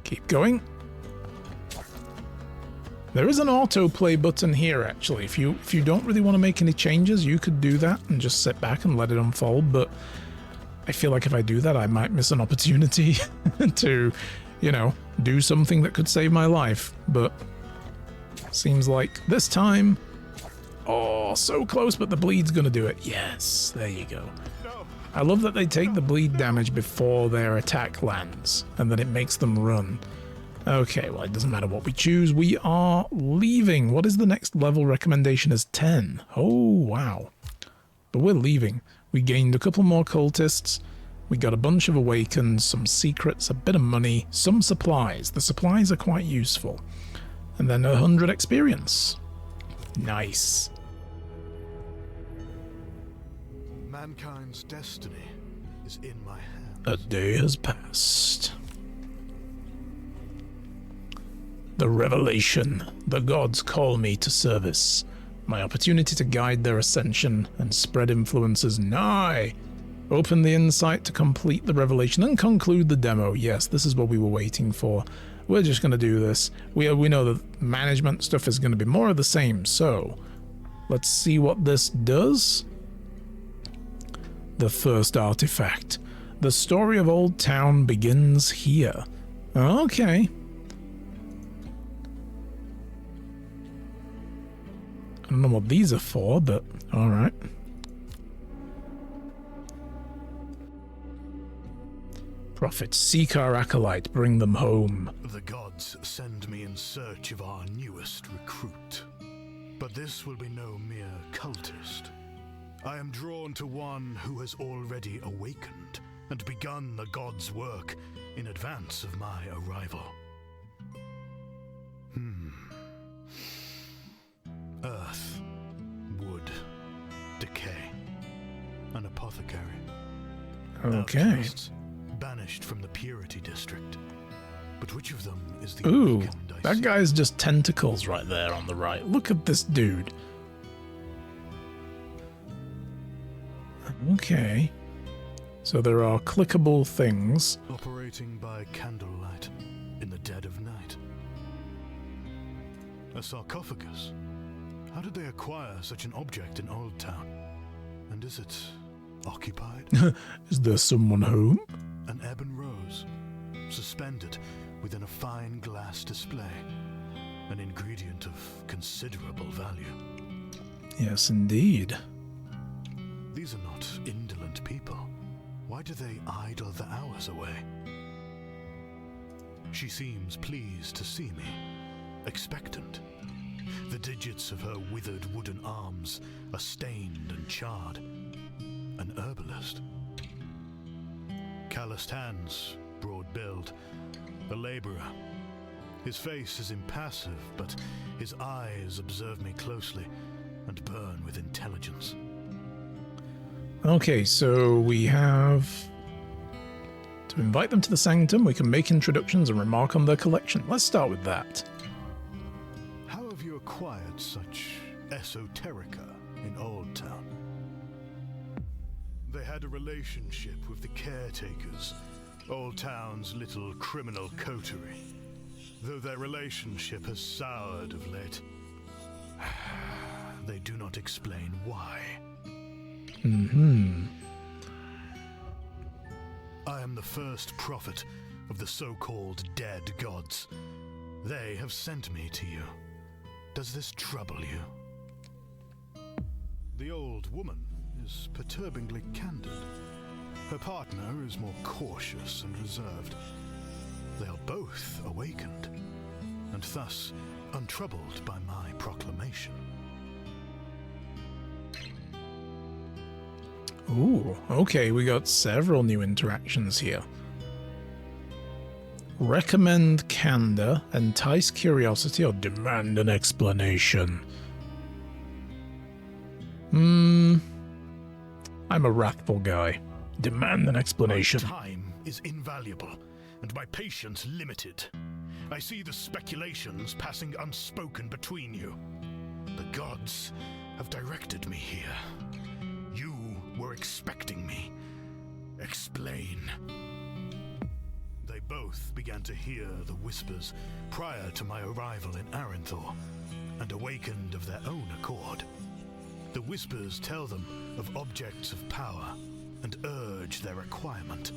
Keep going. There is an autoplay button here, actually. If you don't really want to make any changes, you could do that and just sit back and let it unfold, but I feel like if I do that, I might miss an opportunity to, you know, do something that could save my life. But seems like this time... Oh, so close, but the bleed's gonna do it. Yes, there you go. I love that they take the bleed damage before their attack lands, and then it makes them run. Okay, well, it doesn't matter what we choose. We are leaving. What is the next level recommendation is 10. Oh, wow. But we're leaving. We gained a couple more cultists. We got a bunch of awakens, some secrets, a bit of money, some supplies. The supplies are quite useful. And then 100 experience. Nice. Mankind's destiny is in my hands. A day has passed. The revelation. The gods call me to service. My opportunity to guide their ascension and spread influences nigh. Open the insight to complete the revelation and conclude the demo. Yes, this is what we were waiting for. We're just going to do this. We know that management stuff is going to be more of the same, so let's see what this does. The first artifact. The story of Old Town begins here. Okay. I don't know what these are for, but alright. Prophets, seek our acolyte, bring them home. The gods send me in search of our newest recruit. But this will be no mere cultist. I am drawn to one who has already awakened and begun the gods' work in advance of my arrival. Earth, wood, decay, an apothecary. Okay. Outcasts, banished from the Purity District. But which of them is the Ooh, awakened I that see? guy's just tentacles right there on the right. Look at this dude. Okay. So there are clickable things. Operating by candlelight in the dead of night. A sarcophagus. How did they acquire such an object in Old Town? And is it occupied? Is there someone home? An ebon rose, suspended within a fine glass display. An ingredient of considerable value. Yes, indeed. These are not indolent people. Why do they idle the hours away? She seems pleased to see me, expectant. The digits of her withered wooden arms are stained and charred. An herbalist. Calloused hands, broad build. A laborer. His face is impassive, but his eyes observe me closely and burn with intelligence. Okay, so we have to invite them to the sanctum. We can make introductions and remark on their collection. Let's start with that. How have you acquired such esoterica in Old Town? They had a relationship with the caretakers, Old Town's little criminal coterie, though their relationship has soured of late. They do not explain why. I am the first prophet of the so-called dead gods. They have sent me to you. Does this trouble you? The old woman is perturbingly candid. Her partner is more cautious and reserved. They are both awakened, and thus untroubled by my proclamation. Ooh, okay, we got several new interactions here. Recommend candor, entice curiosity, or demand an explanation. I'm a wrathful guy. Demand an explanation. My time is invaluable, and my patience limited. I see the speculations passing unspoken between you. The gods have directed me here. You were expecting me. Explain. They both began to hear the whispers prior to my arrival in Aranthor, and awakened of their own accord. The whispers tell them of objects of power, and urge their acquirement.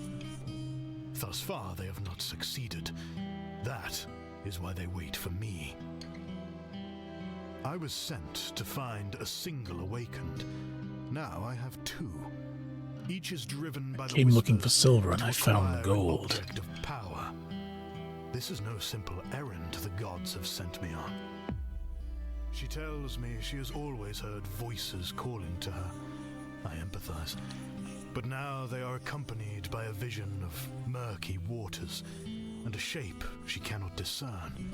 Thus far they have not succeeded. That is why they wait for me. I was sent to find a single awakened. Now I have two. Each is driven by the Came looking whispers for silver and to I found acquire an gold. object of power. This is no simple errand the gods have sent me on. She tells me she has always heard voices calling to her. I empathize. But now they are accompanied haunted by a vision of murky waters and a shape she cannot discern.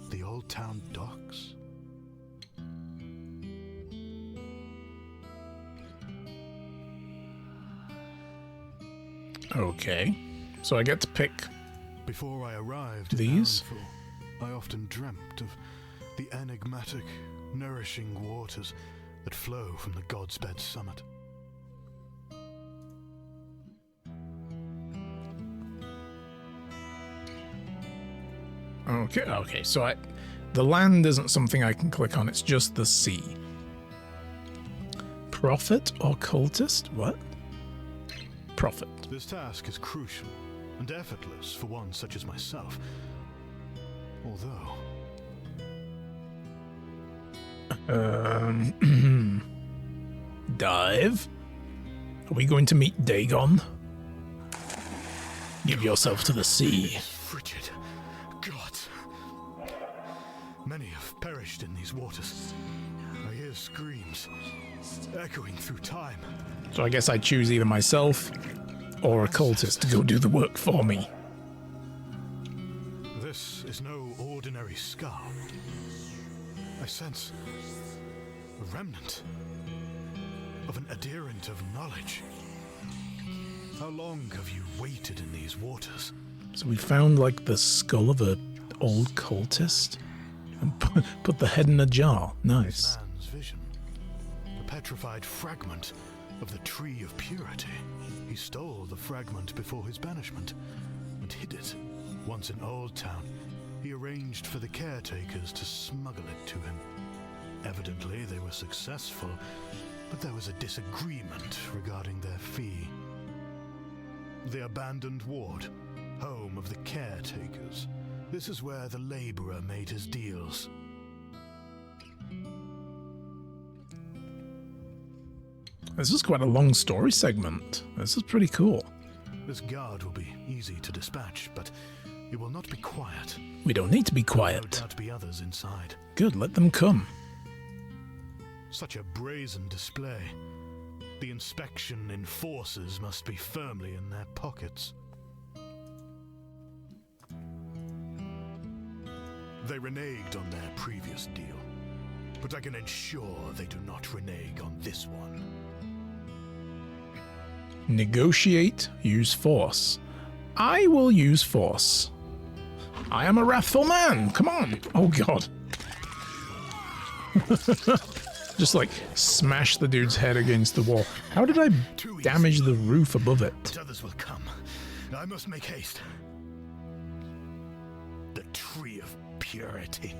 The Old Town docks? Okay, so I get to pick Before I arrived these. in Arundel, I often dreamt of the enigmatic, nourishing waters that flow from the God's Bed summit. Okay, so the land isn't something I can click on, it's just the sea. Prophet or cultist? What? Prophet. This task is crucial and effortless for one such as myself. Although... Dive? Are we going to meet Dagon? Give yourself to the sea. Frigid gods. Many have perished in these waters. I hear screams echoing through time. So I guess I choose either myself or a cultist to go do the work for me. This is no ordinary scar. I sense a remnant of an adherent of knowledge. How long have you waited in these waters? So we found like the skull of a old cultist and put the head in a jar. Nice. Man's vision. A petrified fragment of the Tree of Purity. He stole the fragment before his banishment and hid it. Once in Old Town, he arranged for the caretakers to smuggle it to him. Evidently, they were successful, but there was a disagreement regarding their fee. The abandoned ward, home of the caretakers. This is where the laborer made his deals. This is quite a long story segment. This is pretty cool. This guard will be easy to dispatch, but it will not be quiet. We don't need to be No quiet. doubt be others inside. Good, let them come. Such a brazen display. The inspection enforcers must be firmly in their pockets. They reneged on their previous deal, but I can ensure they do not renege on this one. Negotiate, use force. I will use force. I am a wrathful man. Come on. Oh, God. Just like smash the dude's head against the wall. How did I damage the roof above it? But others will come. I must make haste. The Tree of Purity.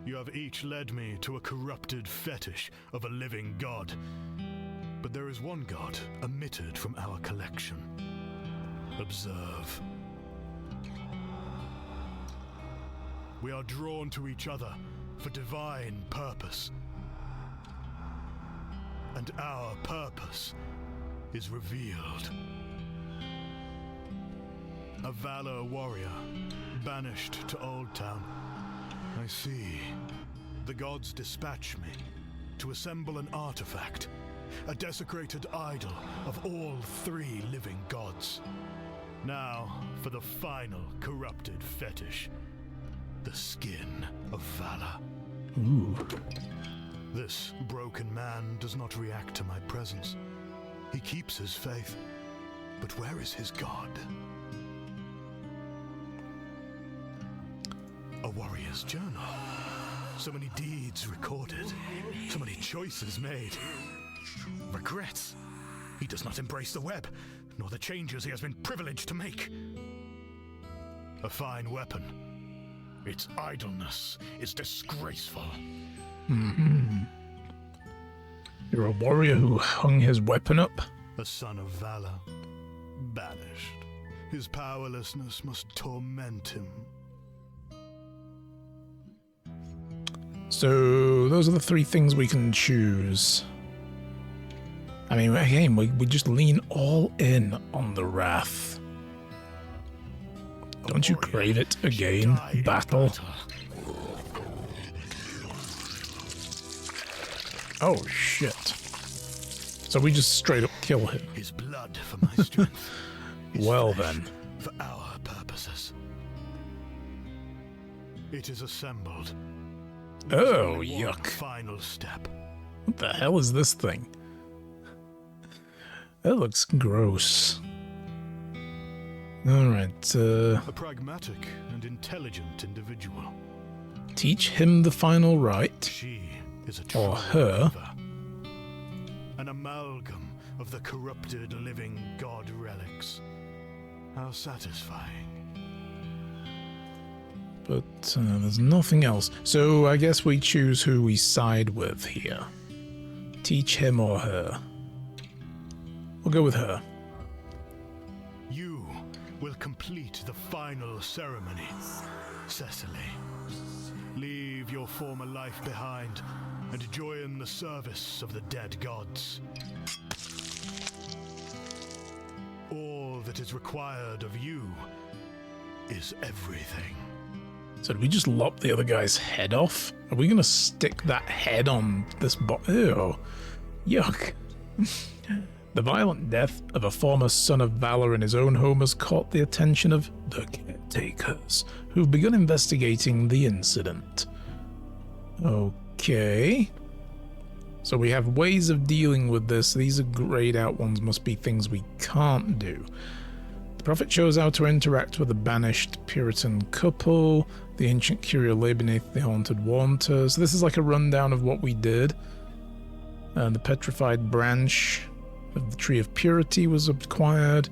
You have each led me to a corrupted fetish of a living god. But there is one god omitted from our collection. Observe. We are drawn to each other for divine purpose. And our purpose is revealed. A valor warrior, banished to Old Town. I see. The gods dispatch me to assemble an artifact, a desecrated idol of all three living gods. Now, for the final corrupted fetish, the skin of valor. Ooh. This broken man does not react to my presence. He keeps his faith, but where is his god? A warrior's journal. So many deeds recorded, so many choices made. Regrets. He does not embrace the web, nor the changes he has been privileged to make. A fine weapon. Its idleness is disgraceful. Mm-hmm. You're a warrior who hung his weapon up? A son of valor. Banished. His powerlessness must torment him. So, those are the three things we can choose. I mean, again, we just lean all in on the wrath. Don't you crave it again, battle? Oh, shit. So we just straight up kill him. His blood for my strength. His Well flesh then. for our purposes. It is assembled. There's Oh, only one yuck. final step. What the hell is this thing? That looks gross. Alright, A pragmatic and intelligent individual. teach him the final rite. She is a true Or her. believer. An amalgam of the corrupted living god relics. How satisfying. But there's nothing else. So I guess we choose who we side with here. Teach him or her. We'll go with her. You will complete the final ceremony, Cecily. Leave your former life behind and join the service of the dead gods. All that is required of you is everything. So did we just lop the other guy's head off? Are we gonna stick that head on this Ew. Yuck. The violent death of a former son of valor in his own home has caught the attention of the caretakers, who've begun investigating the incident. Okay. So we have ways of dealing with this. These are grayed out ones, must be things we can't do. The prophet shows how to interact with a banished Puritan couple. The ancient curio lay beneath the haunted water. So this is like a rundown of what we did. The petrified branch of the Tree of Purity was acquired.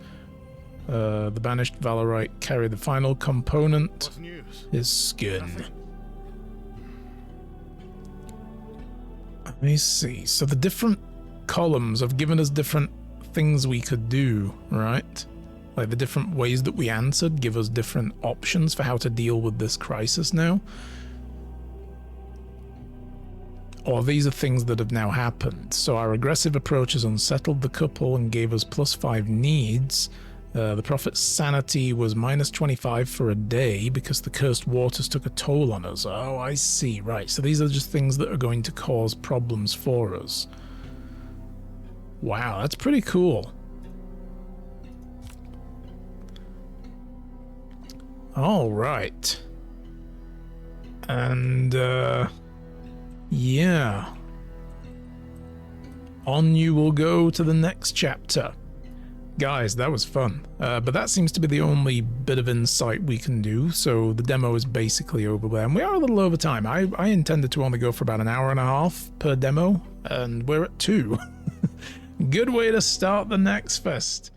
The banished Valorite carried the final component, What's news? his skin. Let me see. So the different columns have given us different things we could do, right? Like the different ways that we answered give us different options for how to deal with this crisis now. Or these are things that have now happened. So our aggressive approach has unsettled the couple and gave us +5 needs. The prophet's sanity was -25 for a day because the cursed waters took a toll on us. Oh, I see. Right. So these are just things that are going to cause problems for us. Wow, that's pretty cool. All right. And, yeah. On you will go to the next chapter. Guys, that was fun. But that seems to be the only bit of insight we can do, so the demo is basically over there. And we are a little over time. I intended to only go for about an hour and a half per demo, and we're at 2. Good way to start the NextFest.